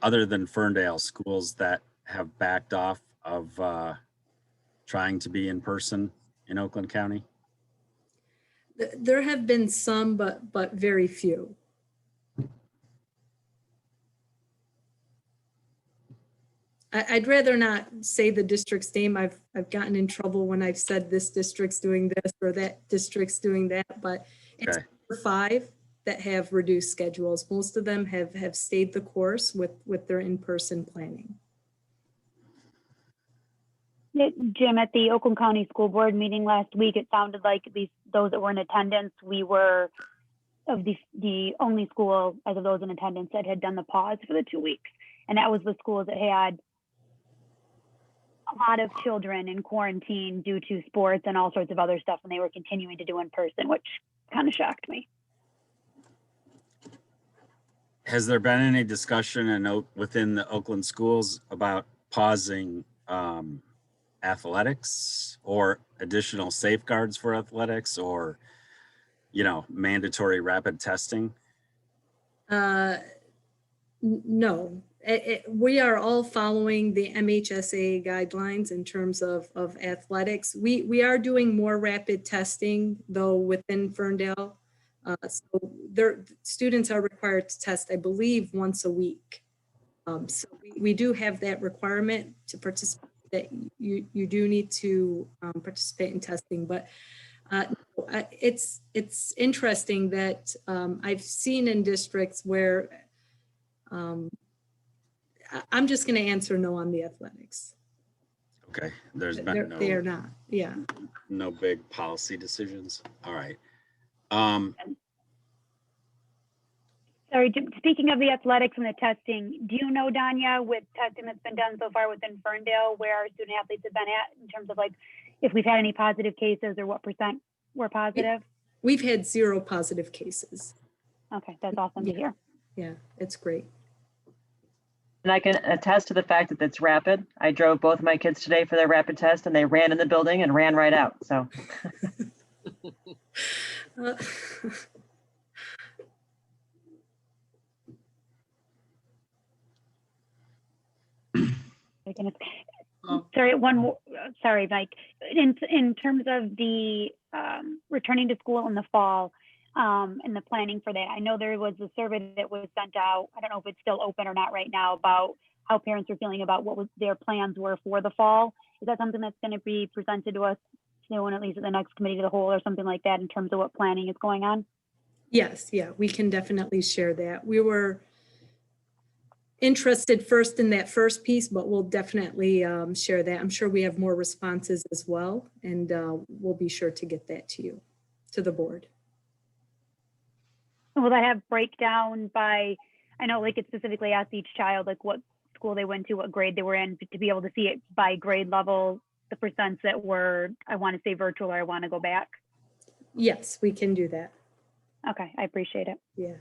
other than Ferndale, schools that have backed off of trying to be in person in Oakland County? There have been some, but very few. I'd rather not say the district's name. I've gotten in trouble when I've said this district's doing this or that district's doing that, but it's 5 that have reduced schedules. Most of them have stayed the course with their in-person planning. Jim, at the Oakland County School Board meeting last week, it sounded like at least those that were in attendance, we were of the only school as of those in attendance that had done the pause for the 2 weeks. And that was the schools that had a lot of children in quarantine due to sports and all sorts of other stuff, and they were continuing to do in person, which kind of shocked me. Has there been any discussion within the Oakland schools about pausing athletics or additional safeguards for athletics, or, mandatory rapid testing? No. We are all following the MHSA guidelines in terms of athletics. We are doing more rapid testing, though, within Ferndale. So students are required to test, I believe, once a week. So we do have that requirement to participate, that you do need to participate in testing. But it's interesting that I've seen in districts where I'm just going to answer no on the athletics. Okay, there's been They are not, yeah. No big policy decisions. All right. Sorry, speaking of the athletics and the testing, do you know, Danya, with testing that's been done so far within Ferndale, where our student athletes have been at in terms of if we've had any positive cases or what % were positive? We've had 0 positive cases. Okay, that's awesome to hear. Yeah, it's great. And I can attest to the fact that it's rapid. I drove both of my kids today for their rapid test, and they ran in the building and ran right out. So. Sorry, one more. Sorry, Mike. In terms of the returning to school in the fall and the planning for that, I know there was a survey that was sent out. I don't know if it's still open or not right now, about how parents are feeling about what their plans were for the fall. Is that something that's going to be presented to us soon, at least at the next committee of the whole or something like that, in terms of what planning is going on? Yes, yeah, we can definitely share that. We were interested first in that first piece, but we'll definitely share that. I'm sure we have more responses as well, and we'll be sure to get that to you, to the board. Will that have breakdown by, I know like it specifically asked each child like what school they went to, what grade they were in, to be able to see it by grade level, the percents that were, I want to say virtual or I want to go back? Yes, we can do that. Okay, I appreciate it. Yeah.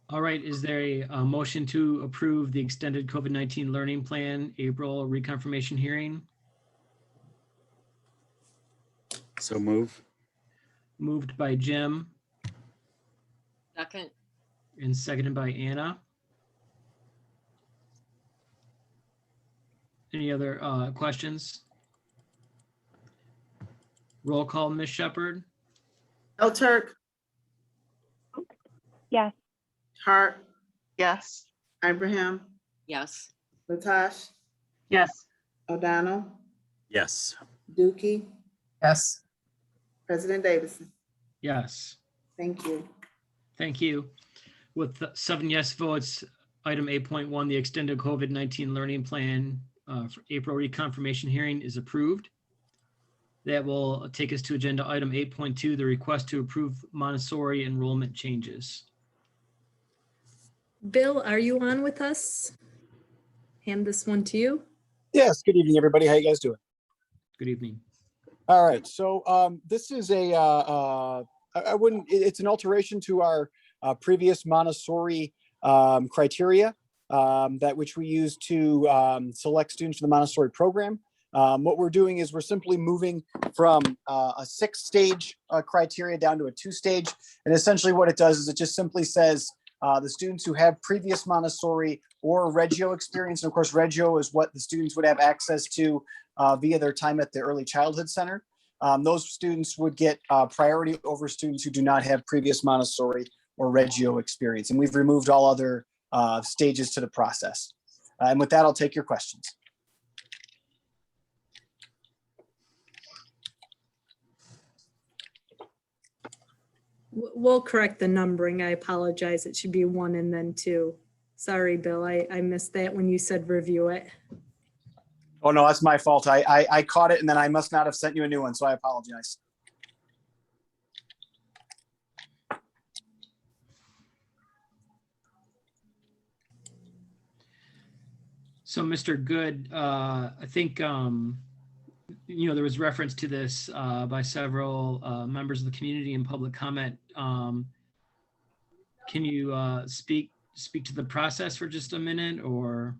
All right, is there a motion to approve the extended COVID-19 learning plan April reconfirmation hearing? So move. Moved by Jim Second. and seconded by Anna. Any other questions? Roll call, Ms. Shepherd. El Turk, Yes. Hart, Yes. Ibrahim, Yes. Latash, Yes. O'Donnell, Yes. Dookie, Yes. President Davidson. Yes, Thank you. thank you. With 7 yes votes, item 8.1, the extended COVID-19 learning plan for April reconfirmation hearing is approved. That will take us to agenda item 8.2, the request to approve Montessori enrollment changes. Bill, are you on with us? Hand this one to you. Yes, good evening, everybody. How you guys doing? Good evening. All right, so this is it's an alteration to our previous Montessori criteria that which we use to select students for the Montessori program. What we're doing is we're simply moving from a 6-stage criteria down to a 2-stage. And essentially what it does is it just simply says the students who have previous Montessori or Reggio experience, and of course, Reggio is what the students would have access to via their time at the Early Childhood Center. Those students would get priority over students who do not have previous Montessori or Reggio experience. And we've removed all other stages to the process. And with that, I'll take your questions. We'll correct the numbering. I apologize. It should be 1 and then 2. Sorry, Bill. I missed that when you said review it. Oh, no, that's my fault. I caught it and then I must not have sent you a new one, so I apologize. So Mr. Good, I think, there was reference to this by several members of the community in public comment. Can you speak to the process for just a minute, or?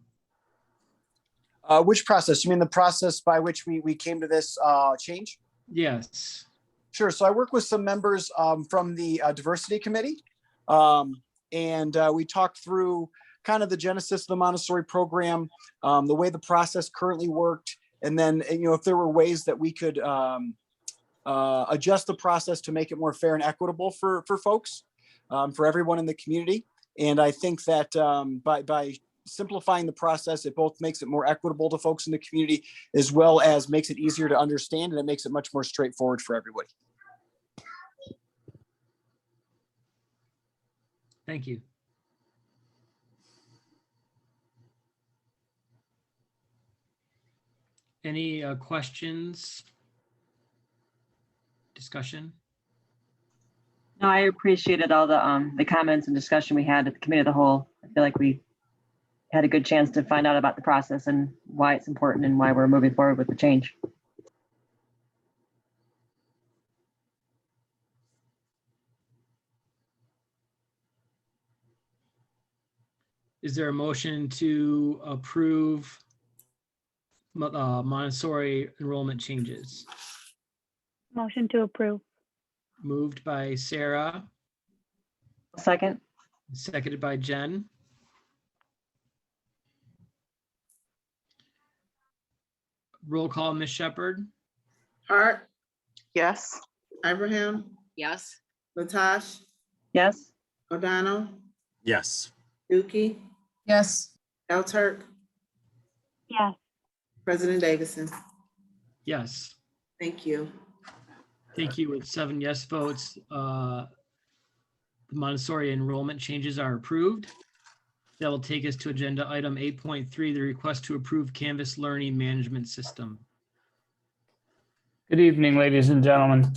Which process? You mean the process by which we came to this change? Yes. Sure. So I work with some members from the diversity committee, and we talked through kind of the genesis of the Montessori program, the way the process currently worked, and then if there were ways that we could adjust the process to make it more fair and equitable for folks, for everyone in the community. And I think that by simplifying the process, it both makes it more equitable to folks in the community, as well as makes it easier to understand, and it makes it much more straightforward for everybody. Thank you. Any questions? Discussion? No, I appreciated all the comments and discussion we had at the committee of the whole. I feel like we had a good chance to find out about the process and why it's important and why we're moving forward with the change. Is there a motion to approve Montessori enrollment changes? Motion to approve. Moved by Sarah. Second. Seconded by Jen. Roll call, Ms. Shepherd. Hart, Yes. Ibrahim, Yes. Latasha, Yes. O'Donnell, Yes. Stuckey, Yes. L. Turk, Yes. President Davidson. Yes. Thank you. Thank you. With 7 yes votes, the Montessori enrollment changes are approved. That will take us to agenda item 8.3, the request to approve Canvas Learning Management System. Good evening, ladies and gentlemen.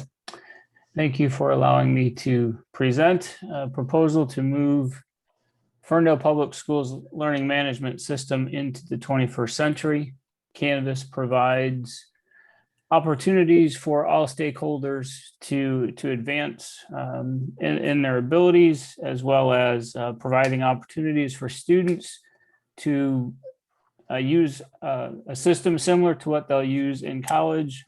Thank you for allowing me to present a proposal to move Ferndale Public Schools Learning Management System into the 21st century. Canvas provides opportunities for all stakeholders to advance in their abilities, as well as providing opportunities for students to use a system similar to what they'll use in college,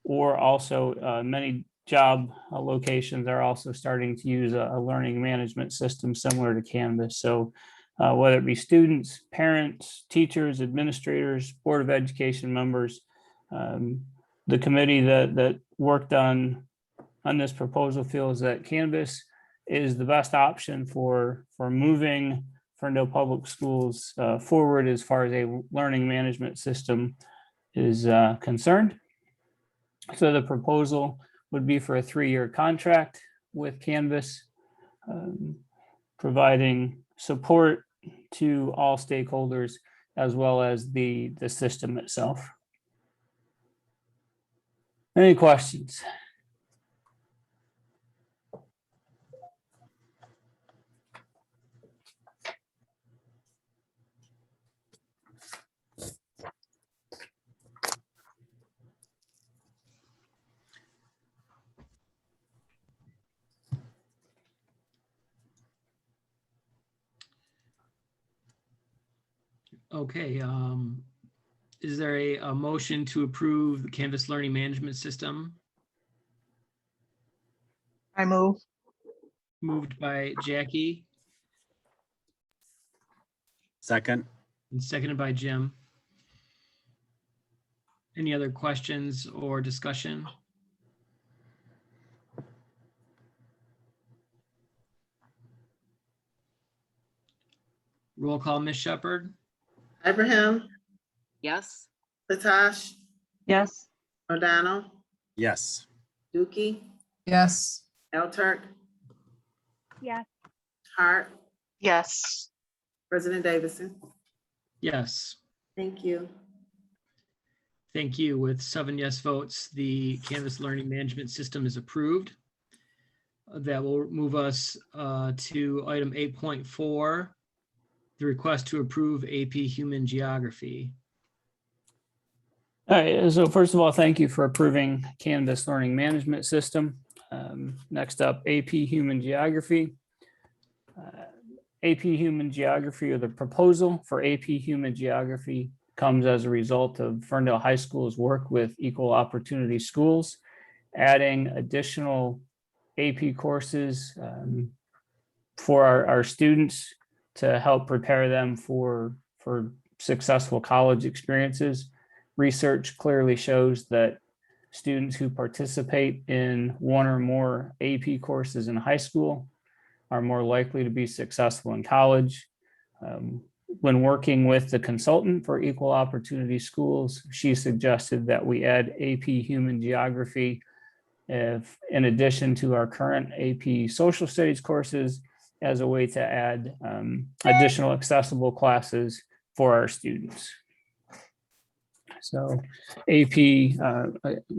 or also many job locations are also starting to use a learning management system similar to Canvas. So whether it be students, parents, teachers, administrators, Board of Education members, the committee that worked on this proposal feels that Canvas is the best option for moving Ferndale Public Schools forward as far as a learning management system is concerned. So the proposal would be for a 3-year contract with Canvas, providing support to all stakeholders as well as the system itself. Any questions? Okay, is there a motion to approve the Canvas Learning Management System? I move. Moved by Jackie Second. and seconded by Jim. Any other questions or discussion? Roll call, Ms. Shepherd. Ibrahim, Yes. Latasha, Yes. O'Donnell, Yes. Stuckey, Yes. L. Turk, Yes. Hart, Yes. President Davidson. Yes. Thank you. Thank you. With 7 yes votes, the Canvas Learning Management System is approved. That will move us to item 8.4, the request to approve AP Human Geography. All right, so first of all, thank you for approving Canvas Learning Management System. Next up, AP Human Geography. AP Human Geography, or the proposal for AP Human Geography, comes as a result of Ferndale High School's work with Equal Opportunity Schools, adding additional AP courses for our students to help prepare them for successful college experiences. Research clearly shows that students who participate in one or more AP courses in high school are more likely to be successful in college. When working with the consultant for Equal Opportunity Schools, she suggested that we add AP Human Geography in addition to our current AP Social Studies courses, as a way to add additional accessible classes for our students. So AP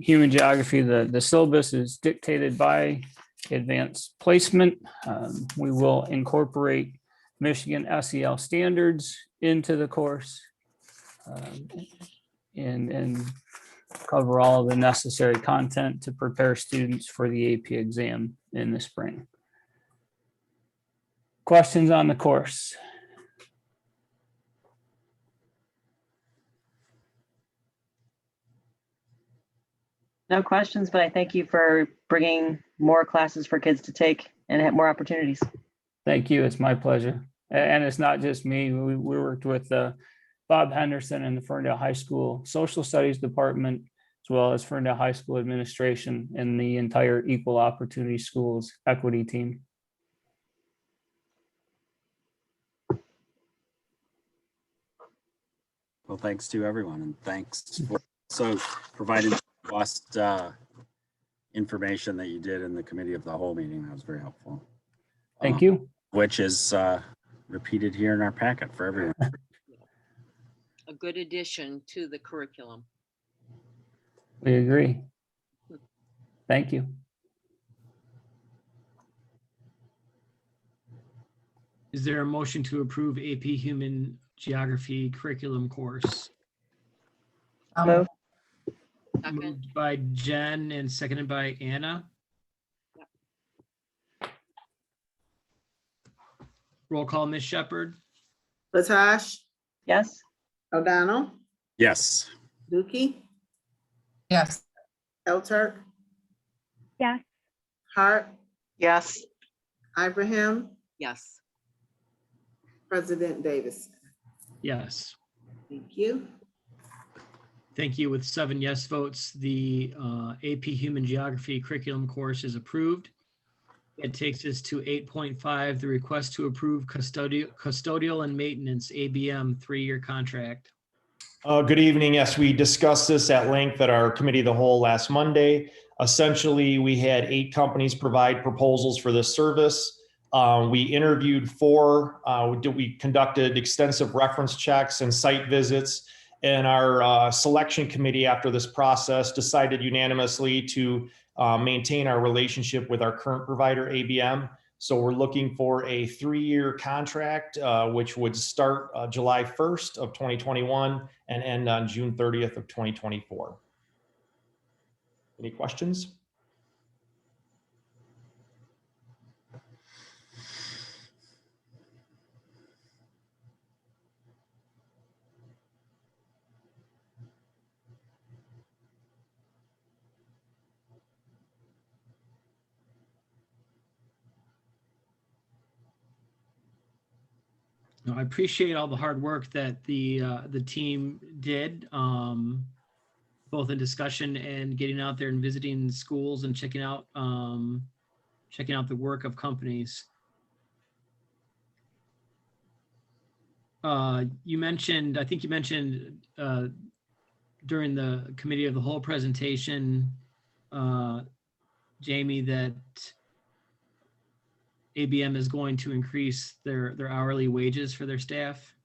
Human Geography, the syllabus is dictated by Advanced Placement. We will incorporate Michigan SEL standards into the course and cover all of the necessary content to prepare students for the AP exam in the spring. Questions on the course? No questions, but I thank you for bringing more classes for kids to take and have more opportunities. Thank you. It's my pleasure. And it's not just me. We worked with Bob Henderson and the Ferndale High School Social Studies Department as well as Ferndale High School administration and the entire Equal Opportunity Schools equity team. Well, thanks to everyone, and thanks for also providing robust information that you did in the committee of the whole meeting. That was very helpful. Thank you. Which is repeated here in our packet for everyone. A good addition to the curriculum. We agree. Thank you. Is there a motion to approve AP Human Geography curriculum course? Move. Moved by Jen and seconded by Anna. Roll call, Ms. Shepherd. Latash, Yes. O'Donnell, Yes. Dookie, Yes. Elturk, Yes. Hart, Yes. Ibrahim, Yes. President Davis. Yes. Thank you. Thank you. With 7 yes votes, the AP Human Geography curriculum course is approved. It takes us to 8.5, the request to approve custodial and maintenance ABM 3-year contract. Good evening. Yes, we discussed this at length at our committee of the whole last Monday. Essentially, we had 8 companies provide proposals for this service. We interviewed 4. We conducted extensive reference checks and site visits. And our selection committee, after this process, decided unanimously to maintain our relationship with our current provider, ABM. So we're looking for a 3-year contract, which would start July 1st of 2021 and end on June 30th of 2024. Any questions? No, I appreciate all the hard work that the team did, both in discussion and getting out there and visiting schools and checking out the work of companies. You mentioned, I think you mentioned during the committee of the whole presentation, Jamie, that ABM is going to increase their hourly wages for their staff?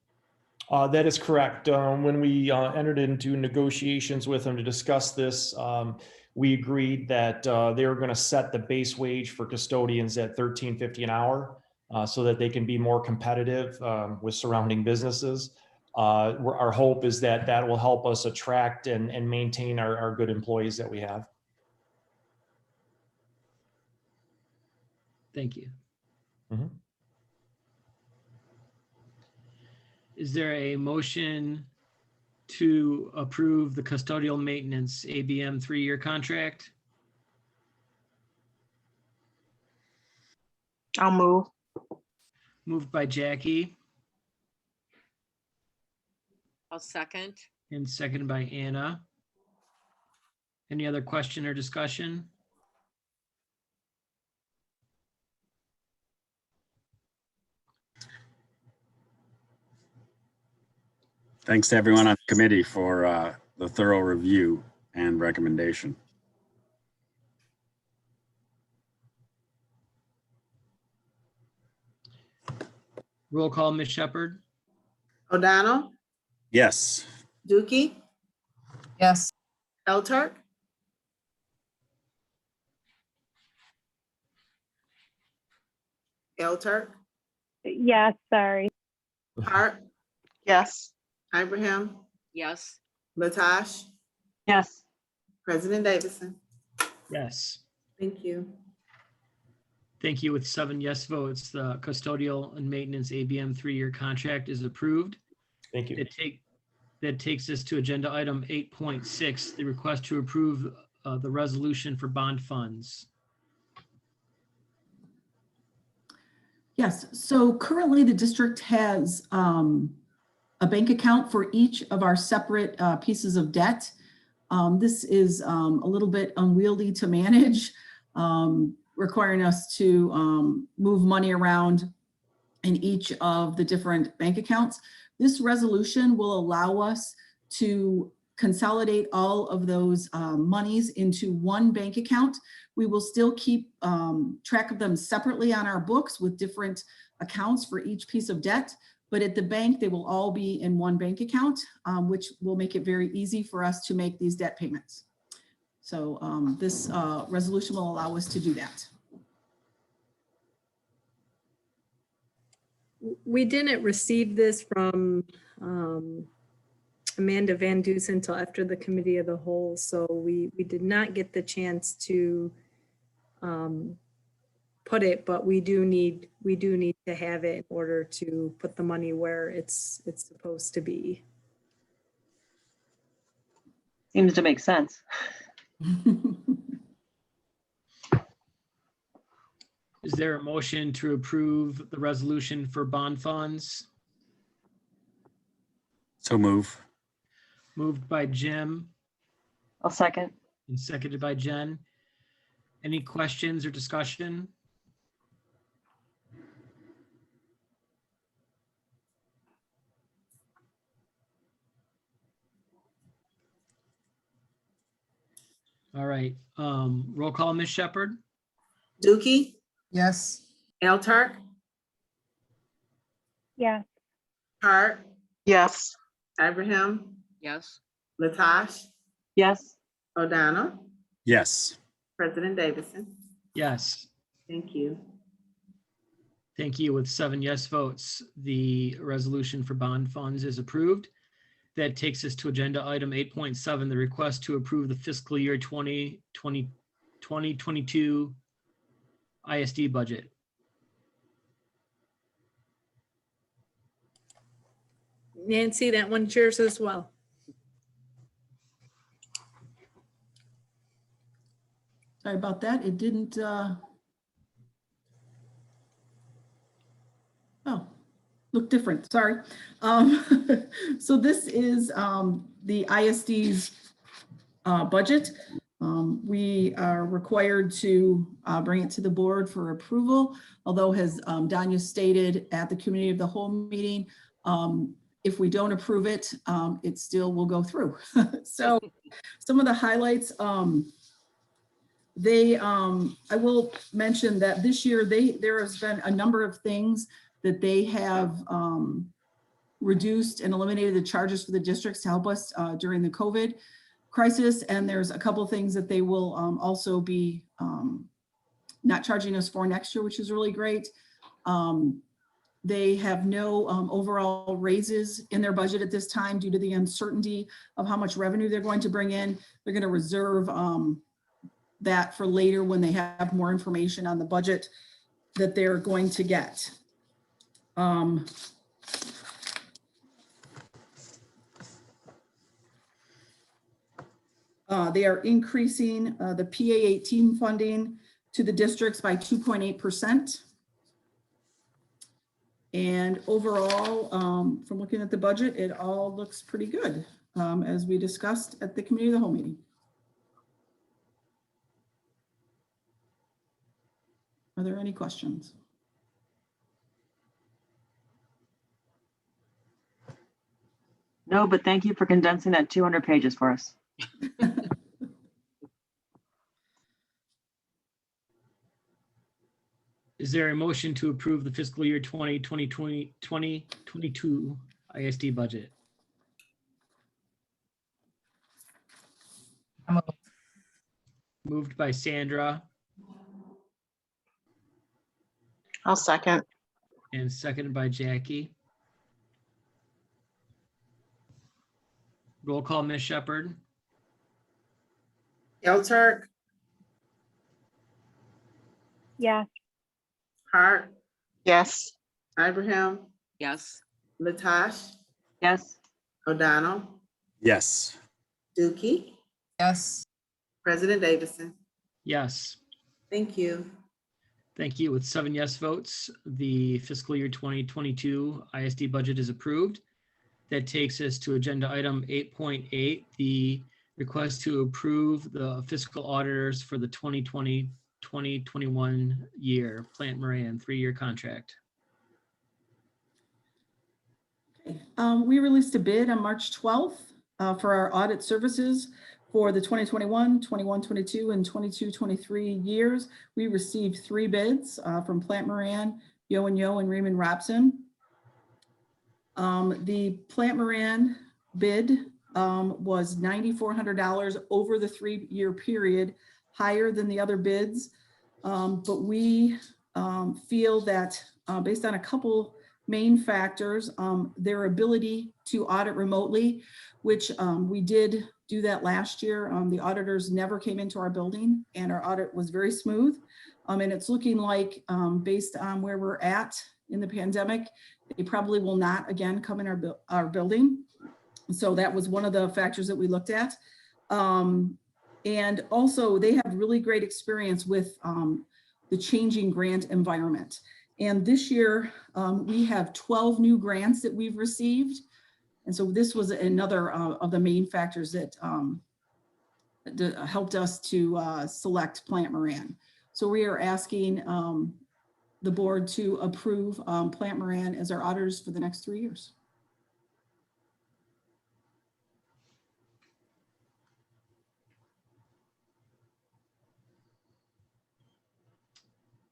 That is correct. When we entered into negotiations with them to discuss this, we agreed that they were going to set the base wage for custodians at $13.50 an hour so that they can be more competitive with surrounding businesses. Our hope is that that will help us attract and maintain our good employees that we have. Thank you. Mm-hmm. Is there a motion to approve the custodial maintenance ABM 3-year contract? I'll move. Moved by Jackie I'll second. and seconded by Anna. Any other question or discussion? Thanks to everyone on the committee for the thorough review and recommendation. Roll call, Ms. Shepherd. O'Donnell, Yes. Dookie, Yes. Elturk, Elturk, Yes, sorry. Hart, Yes. Ibrahim, Yes. Latash, Yes. President Davison. Yes. Thank you. Thank you. With 7 yes votes, the custodial and maintenance ABM 3-year contract is approved. Thank you. That takes us to agenda item 8.6, the request to approve the resolution for bond funds. Yes, so currently the district has a bank account for each of our separate pieces of debt. This is a little bit unwieldy to manage, requiring us to move money around in each of the different bank accounts. This resolution will allow us to consolidate all of those monies into one bank account. We will still keep track of them separately on our books with different accounts for each piece of debt, but at the bank, they will all be in one bank account, which will make it very easy for us to make these debt payments. So this resolution will allow us to do that. We didn't receive this from Amanda Van Dusen until after the committee of the whole, so we did not get the chance to put it, but we do need to have it in order to put the money where it's supposed to be. Seems to make sense. Is there a motion to approve the resolution for bond funds? So move. Moved by Jim I'll second. and seconded by Jen. Any questions or discussion? All right, roll call, Ms. Shepherd. Dookie, Yes. Eltark, Yes. Hart, Yes. Abraham, Yes. Latash, Yes. O'Donnell, Yes. President Davidson. Yes. Thank you. Thank you. With 7 yes votes, the resolution for bond funds is approved. That takes us to agenda item 8.7, the request to approve the fiscal year 2022 ISD budget. Nancy, that one's yours as well. Sorry about that. It didn't. Oh, look different. Sorry. So this is the ISD's budget. We are required to bring it to the board for approval, although as Danya stated at the committee of the whole meeting, if we don't approve it, it still will go through. So some of the highlights, I will mention that this year there has been a number of things that they have reduced and eliminated the charges for the districts to help us during the COVID crisis. And there's a couple of things that they will also be not charging us for next year, which is really great. They have no overall raises in their budget at this time due to the uncertainty of how much revenue they're going to bring in. They're going to reserve that for later when they have more information on the budget that they're going to get. They are increasing the PA-18 funding to the districts by 2.8%. And overall, from looking at the budget, it all looks pretty good, as we discussed at the committee of the whole meeting. Are there any questions? No, but thank you for condensing that 200 pages for us. Is there a motion to approve the fiscal year 2022 ISD budget? Moved by Sandra I'll second. and seconded by Jackie. Roll call, Ms. Shepherd. Eltark, Yes. Hart, Yes. Abraham, Yes. Latash, Yes. O'Donnell, Yes. Dookie, Yes. President Davidson. Yes. Thank you. Thank you. With 7 yes votes, the fiscal year 2022 ISD budget is approved. That takes us to agenda item 8.8, the Request to approve the fiscal auditors for the 2020-2021 year, Plant Moran, 3-year contract. We released a bid on March 12th for our audit services for the 2021, 21-22, and 22-23 years. We received 3 bids from Plant Moran, Yo and Yo, and Raymond Robson. The Plant Moran bid was $9,400 over the 3-year period, higher than the other bids. But we feel that based on a couple main factors, their ability to audit remotely, which we did do that last year. The auditors never came into our building and our audit was very smooth. And it's looking like based on where we're at in the pandemic, they probably will not again come in our building. So that was one of the factors that we looked at. And also they have really great experience with the changing grant environment. And this year we have 12 new grants that we've received. And so this was another of the main factors that helped us to select Plant Moran. So we are asking the board to approve Plant Moran as our auditors for the next 3 years.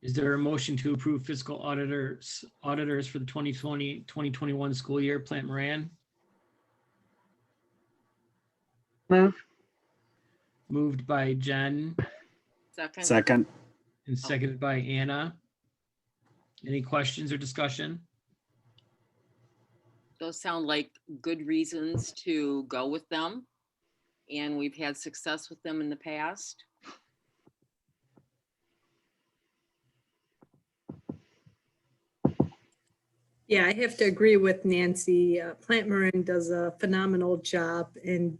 Is there a motion to approve fiscal auditors for the 2020-2021 school year, Plant Moran? Move. Moved by Jen Second. and seconded by Anna. Any questions or discussion? Those sound like good reasons to go with them. And we've had success with them in the past. Yeah, I have to agree with Nancy. Plant Moran does a phenomenal job and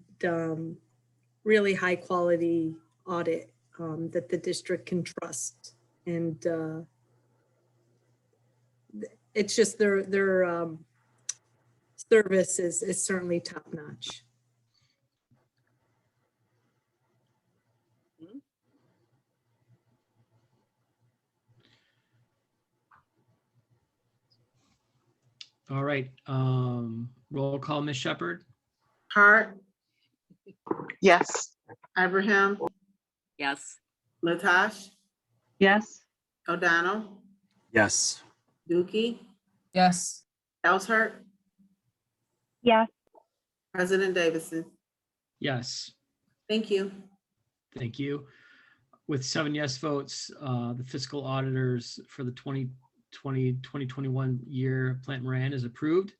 really high quality audit that the district can trust. And it's just their service is certainly top notch. All right, roll call, Ms. Shepherd. Hart, Yes. Abraham, Yes. Latash, Yes. O'Donnell, Yes. Dookie, Yes. Ellsworth, Yes. President Davidson. Yes, Thank you. thank you. With 7 yes votes, the fiscal auditors for the 2020-2021 year, Plant Moran, is approved.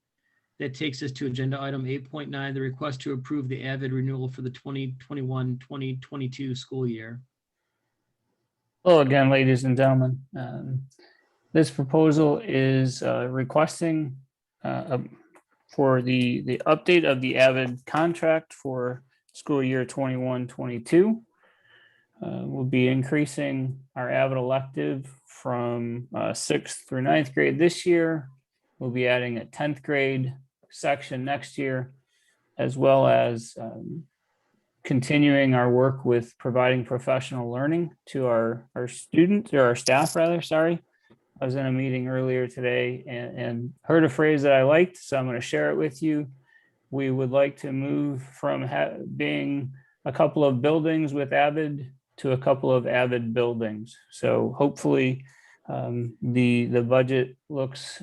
That takes us to agenda item 8.9, the request to approve the Avid renewal for the 2021-2022 school year. Hello again, ladies and gentlemen. This proposal is requesting for the update of the Avid contract for school year 21-22. We'll be increasing our Avid elective from 6th through 9th grade this year. We'll be adding a 10th grade section next year, as well as continuing our work with providing professional learning to our students, or our staff rather, sorry. I was in a meeting earlier today and heard a phrase that I liked, so I'm going to share it with you. We would like to move from being a couple of buildings with Avid to a couple of Avid buildings. So hopefully the budget looks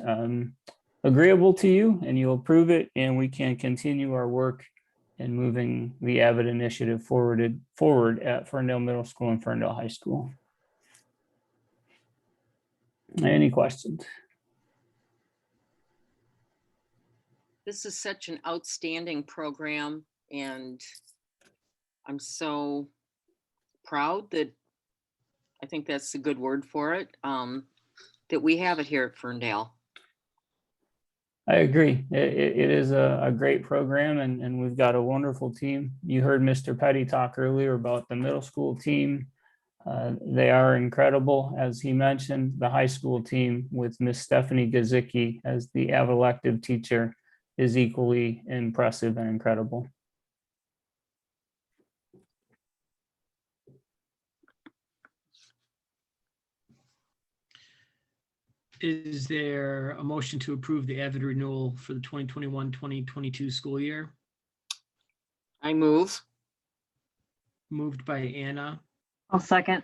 agreeable to you and you'll approve it, and we can continue our work in moving the Avid initiative forward at Ferndale Middle School and Ferndale High School. Any questions? This is such an outstanding program, and I'm so proud that, I think that's a good word for it, that we have it here at Ferndale. I agree. It is a great program, and we've got a wonderful team. You heard Mr. Petty talk earlier about the middle school team. They are incredible. As he mentioned, the high school team with Miss Stephanie Gazicki as the Avid elective teacher is equally impressive and incredible. Is there a motion to approve the Avid renewal for the 2021-2022 school year? I move. Moved by Anna I'll second.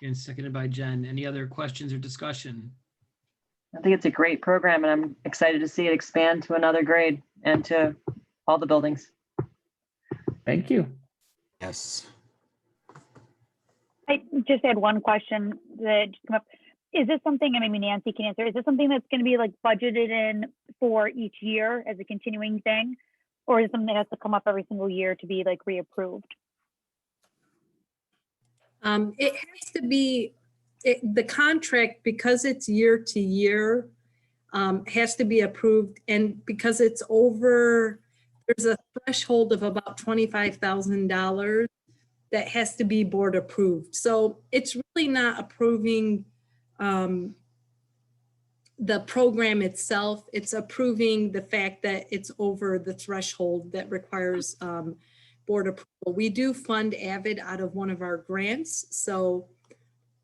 and seconded by Jen. Any other questions or discussion? I think it's a great program and I'm excited to see it expand to another grade and to all the buildings. Thank you. Yes. I just had one question that just came up. Is this something, and maybe Nancy can answer, is this something that's going to be like budgeted in for each year as a continuing thing? Or is it something that has to come up every single year to be like reapproved? It has to be, the contract, because it's year to year, has to be approved. And because it's over, there's a threshold of about $25,000 that has to be board approved. So it's really not approving the program itself. It's approving the fact that it's over the threshold that requires board approval. We do fund Avid out of one of our grants. So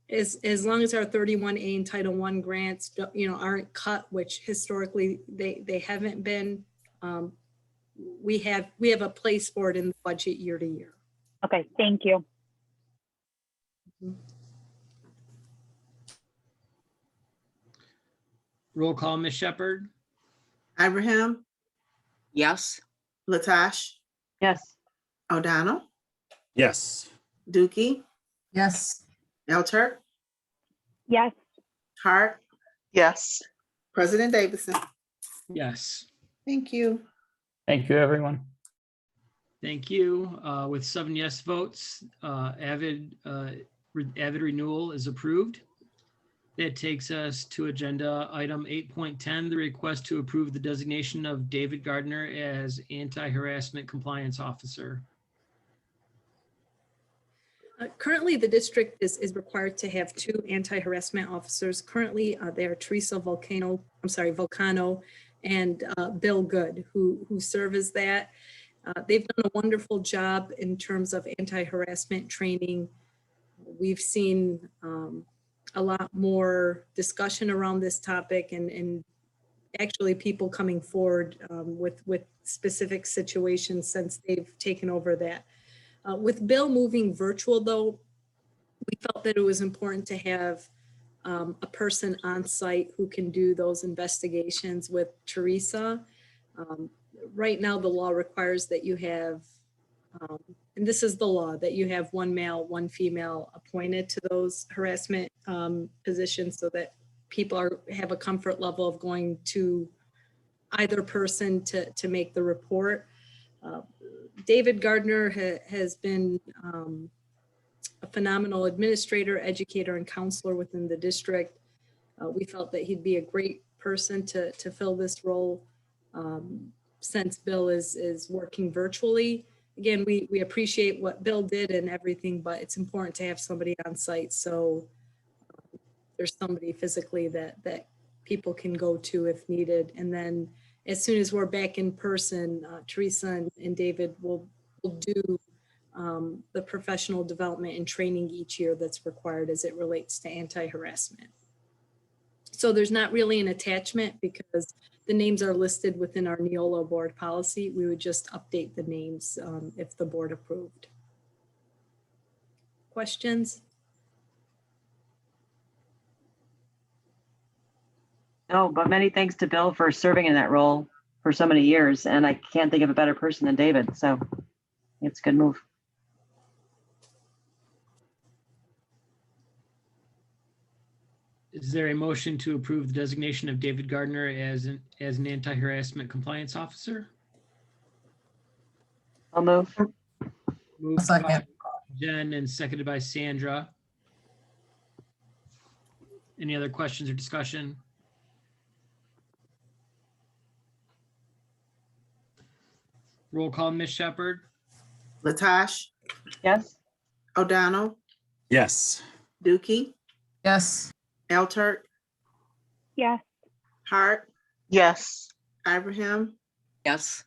as long as our 31A and Title I grants, aren't cut, which historically they haven't been, we have a place for it in the budget year to year. Okay, thank you. Roll call, Ms. Shepherd. Abraham, Yes. Latash, Yes. O'Donnell, Yes. Dookie, Yes. Elter, Yes. Hart, Yes. President Davison. Yes. Thank you. Thank you, everyone. Thank you. With 7 yes votes, Avid renewal is approved. That takes us to agenda item 8.10, the request to approve the designation of David Gardner as Anti-Harassment Compliance Officer. Currently, the district is required to have 2 anti-harassment officers. Currently, they are Teresa Volcano and Bill Good, who serve as that. They've done a wonderful job in terms of anti-harassment training. We've seen a lot more discussion around this topic and actually people coming forward with specific situations since they've taken over that. With Bill moving virtual, though, we felt that it was important to have a person on site who can do those investigations with Teresa. Right now, the law requires that you have, and this is the law, that you have 1 male, 1 female appointed to those harassment positions so that people have a comfort level of going to either person to make the report. David Gardner has been a phenomenal administrator, educator, and counselor within the district. We felt that he'd be a great person to fill this role since Bill is working virtually. Again, we appreciate what Bill did and everything, but it's important to have somebody on site so there's somebody physically that people can go to if needed. And then as soon as we're back in person, Teresa and David will do the professional development and training each year that's required as it relates to anti-harassment. So there's not really an attachment because the names are listed within our Neola board policy. We would just update the names if the board approved. Questions? No, but many thanks to Bill for serving in that role for so many years. And I can't think of a better person than David. So it's a good move. Is there a motion to approve the designation of David Gardner as an anti-harassment compliance officer? I'll move. Moved by Jen and seconded by Sandra. Any other questions or discussion? Roll call, Ms. Shepherd. Latash, Yes. O'Donnell, Yes. Dookie, Yes. Elter, Yes. Hart, Yes. Abraham, Yes.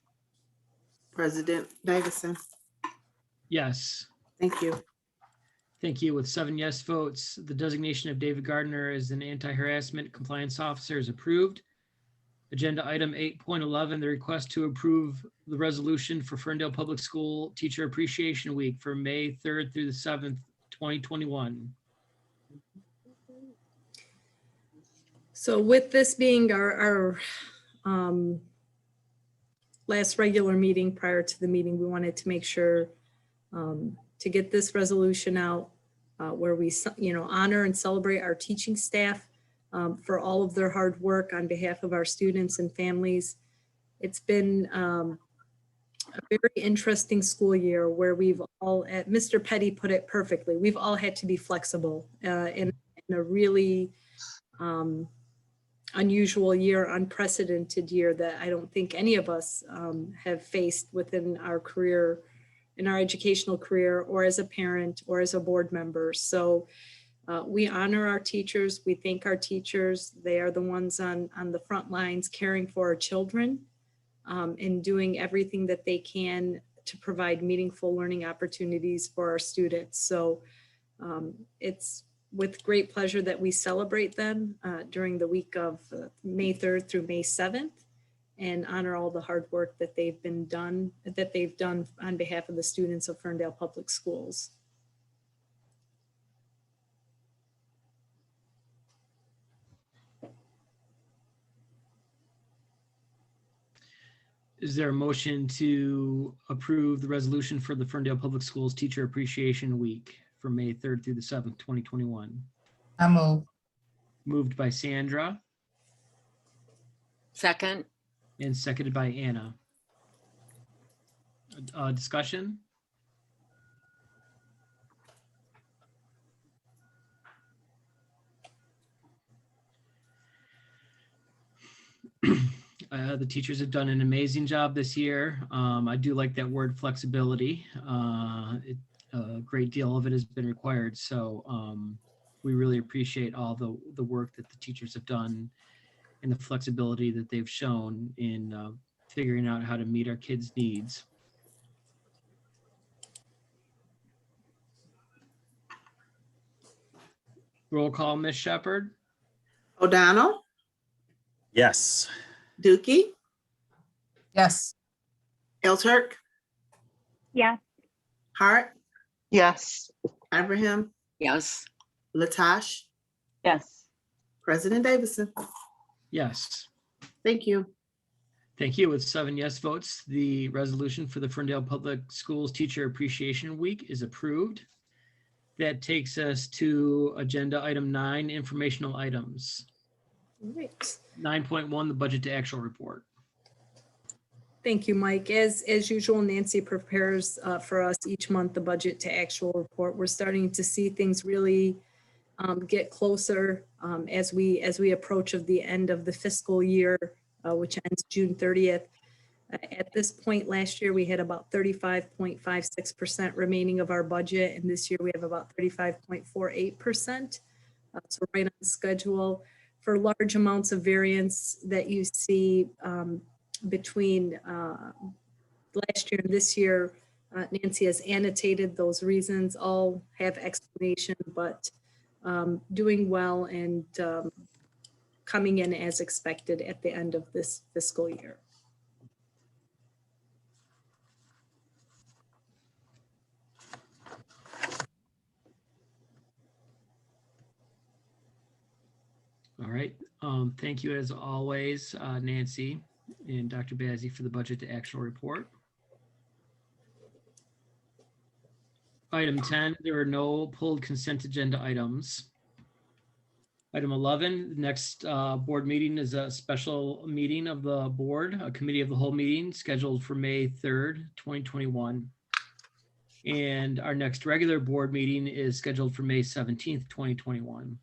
President Davison. Yes. Thank you. Thank you. With 7 yes votes, the designation of David Gardner as an anti-harassment compliance officer is approved. Agenda item 8.11, the request to approve the resolution for Ferndale Public School Teacher Appreciation Week for May 3rd through the 7th, 2021. So with this being our last regular meeting prior to the meeting, we wanted to make sure to get this resolution out where we, honor and celebrate our teaching staff for all of their hard work on behalf of our students and families. It's been a very interesting school year where we've all, Mr. Petty put it perfectly, we've all had to be flexible in a really unusual year, unprecedented year that I don't think any of us have faced within our career, in our educational career, or as a parent or as a board member. So we honor our teachers. We thank our teachers. They are the ones on the front lines caring for our children and doing everything that they can to provide meaningful learning opportunities for our students. So it's with great pleasure that we celebrate them during the week of May 3rd through May 7th and honor all the hard work that they've done on behalf of the students of Ferndale Public Schools. Is there a motion to approve the resolution for the Ferndale Public Schools Teacher Appreciation Week for May 3rd through the 7th, 2021? I move. Moved by Sandra Second. and seconded by Anna. Discussion? The teachers have done an amazing job this year. I do like that word flexibility. A great deal of it has been required. So we really appreciate all the work that the teachers have done and the flexibility that they've shown in figuring out how to meet our kids' needs. Roll call, Ms. Shepherd. O'Donnell, Yes. Dookie, Yes. Elturk, Yes. Hart, Yes. Abraham, Yes. Latash, Yes. President Davison. Yes. Thank you. Thank you. With 7 yes votes, the resolution for the Ferndale Public Schools Teacher Appreciation Week is approved. That takes us to agenda item 9, informational items. All right. 9.1, the budget to actual report. Thank you, Mike. As usual, Nancy prepares for us each month the budget to actual report. We're starting to see things really get closer as we approach of the end of the fiscal year, which ends June 30th. At this point last year, we had about 35.56% remaining of our budget, and this year we have about 35.48%. So right on schedule. For large amounts of variance that you see between last year and this year, Nancy has annotated those reasons, all have explanation, but doing well and coming in as expected at the end of this fiscal year. All right. Thank you as always, Nancy and Dr. Bazzi for the budget to actual report. Item 10, there are no pulled consent agenda items. Item 11, the next board meeting is a special meeting of the board, a committee of the whole meeting scheduled for May 3rd, 2021. And our next regular board meeting is scheduled for May 17th, 2021.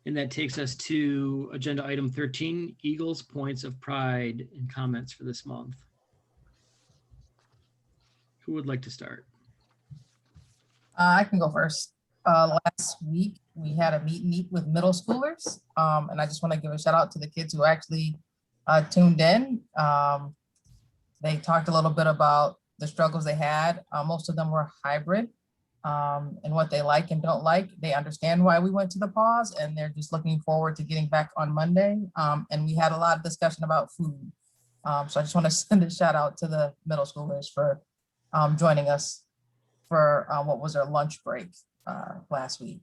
And that takes us to agenda item 13, Eagles Points of Pride and comments for this month. Who would like to start? I can go first. Last week, we had a meet and eat with middle schoolers. And I just want to give a shout out to the kids who actually tuned in. They talked a little bit about the struggles they had. Most of them were hybrid. and what they like and don't like. They understand why we went to the pause, and they're just looking forward to getting back on Monday. And we had a lot of discussion about food. So I just want to send a shout out to the middle schoolers for joining us for what was our lunch break last week.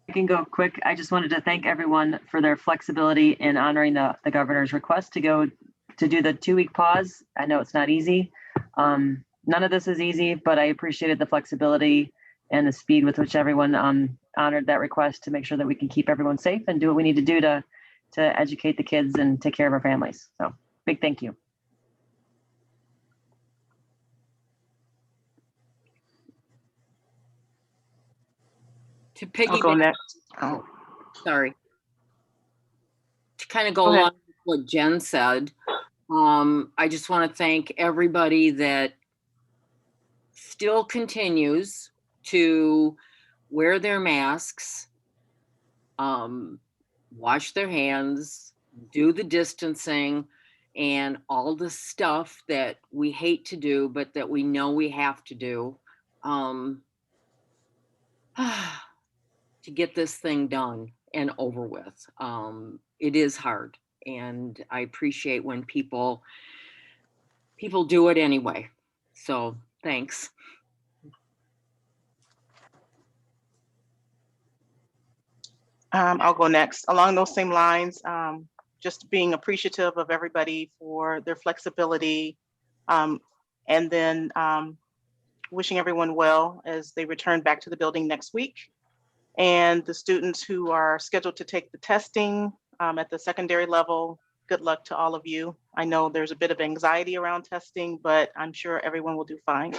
I can go quick. I just wanted to thank everyone for their flexibility in honoring the governor's request to do the 2-week pause. I know it's not easy. None of this is easy, but I appreciated the flexibility and the speed with which everyone honored that request to make sure that we can keep everyone safe and do what we need to do to educate the kids and take care of our families. So big thank you. To I'll go piggyback, next. Oh, sorry. To kind of go Go ahead. along with what Jen said, I just want to thank everybody that still continues to wear their masks, wash their hands, do the distancing, and all the stuff that we hate to do, but that we know we have to do to get this thing done and over with. It is hard, and I appreciate when people do it anyway. So thanks. I'll go next. Along those same lines, just being appreciative of everybody for their flexibility, and then wishing everyone well as they return back to the building next week. And the students who are scheduled to take the testing at the secondary level, good luck to all of you. I know there's a bit of anxiety around testing, but I'm sure everyone will do fine.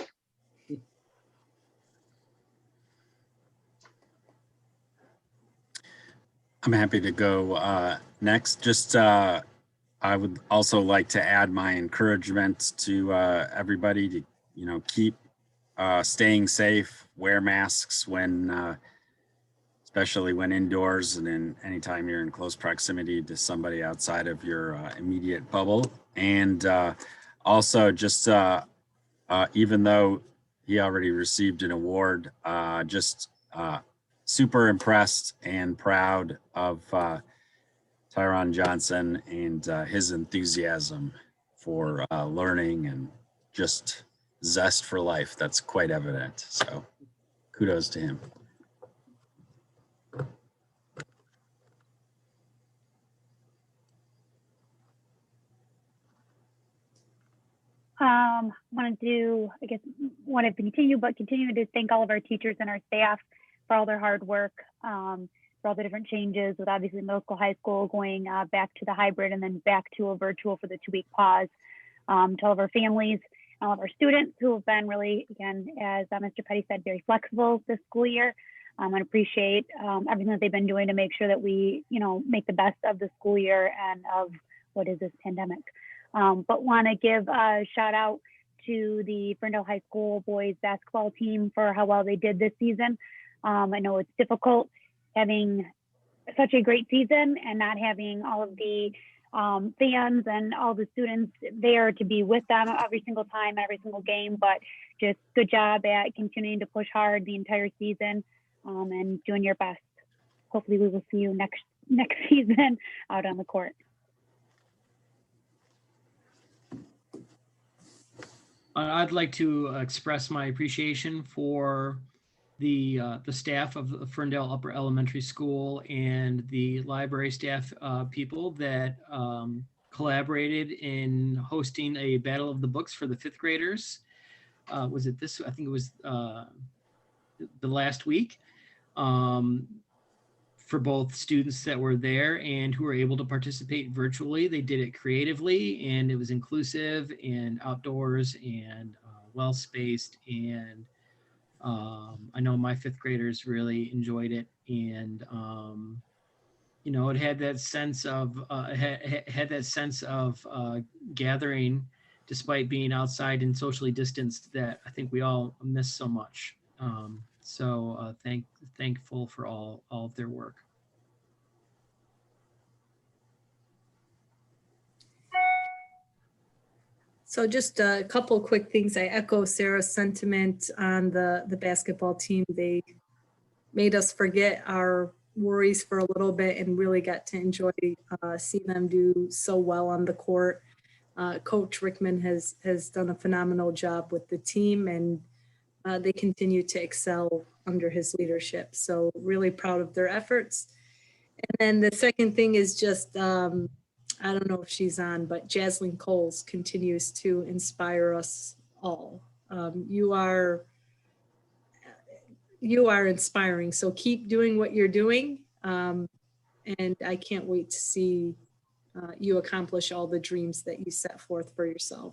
I'm happy to go next. Just I would also like to add my encouragement to everybody to, keep staying safe, wear masks when, especially when indoors and then anytime you're in close proximity to somebody outside of your immediate bubble. And also just even though he already received an award, super impressed and proud of Tyron Johnson and his enthusiasm for learning and just zest for life. That's quite evident. So kudos to him. Want to continue to thank all of our teachers and our staff for all their hard work, for all the different changes with obviously middle school, high school going back to the hybrid and then back to a virtual for the 2-week pause, to all of our families, all of our students who have been really, again, as Mr. Petty said, very flexible this school year. And appreciate everything that they've been doing to make sure that we, make the best of the school year and of what is this pandemic. But want to give a shout out to the Ferndale High School boys basketball team for how well they did this season. I know it's difficult having such a great season and not having all of the fans and all the students there to be with them every single time, every single game, but just good job at continuing to push hard the entire season and doing your best. Hopefully we will see you next season out on the court. I'd like to express my appreciation for the staff of the Ferndale Upper Elementary School and the library staff people that collaborated in hosting a Battle of the Books for the 5th graders. Was it this? I think it was the last week. For both students that were there and who were able to participate virtually. They did it creatively and it was inclusive and outdoors and well-spaced. And I know my 5th graders really enjoyed it. And, it had that sense of gathering despite being outside and socially distanced that I think we all miss so much. So thankful for all of their work. So just a couple quick things. I echo Sarah's sentiment on the basketball team. They made us forget our worries for a little bit and really got to enjoy seeing them do so well on the court. Coach Rickman has done a phenomenal job with the team, and they continue to excel under his leadership. So really proud of their efforts. And then the second thing is just, I don't know if she's on, but Jaslyn Coles continues to inspire us all. You are inspiring, so keep doing what you're doing. And I can't wait to see you accomplish all the dreams that you set forth for yourself.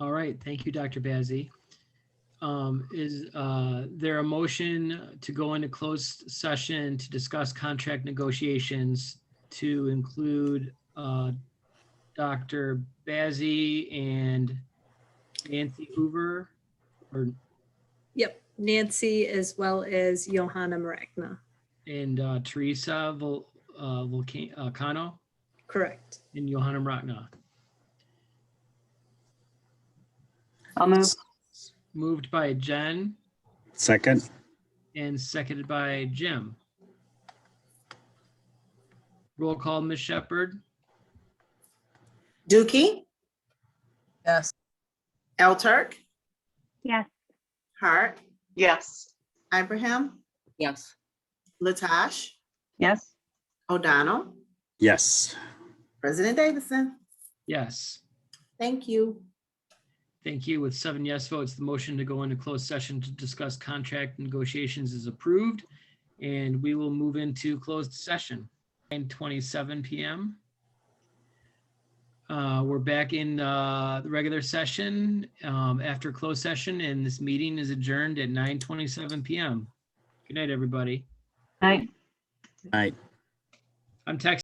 All right, thank you, Dr. Bazzi. Is there a motion to go into closed session to discuss contract negotiations to include Dr. Bazzi and Nancy Hoover? Or Yep, Nancy as well as Johanna Maragna. and Teresa Volcano Correct. and Johanna Maragna. I'll move. Moved by Jen Second. and seconded by Jim. Roll call, Ms. Shepherd. Dookie, Yes. Elturk, Yes. Hart, Yes. Ibrahim, Yes. Latash, Yes. O'Donnell, Yes. President Davison. Yes. Thank you. Thank you. With 7 yes votes, the motion to go into closed session to discuss contract negotiations is approved, and we will move into closed session. 9:27 p.m. We're back in the regular session after closed session, and this meeting is adjourned at 9:27 p.m. Good night, everybody. Night. Night. I'm texting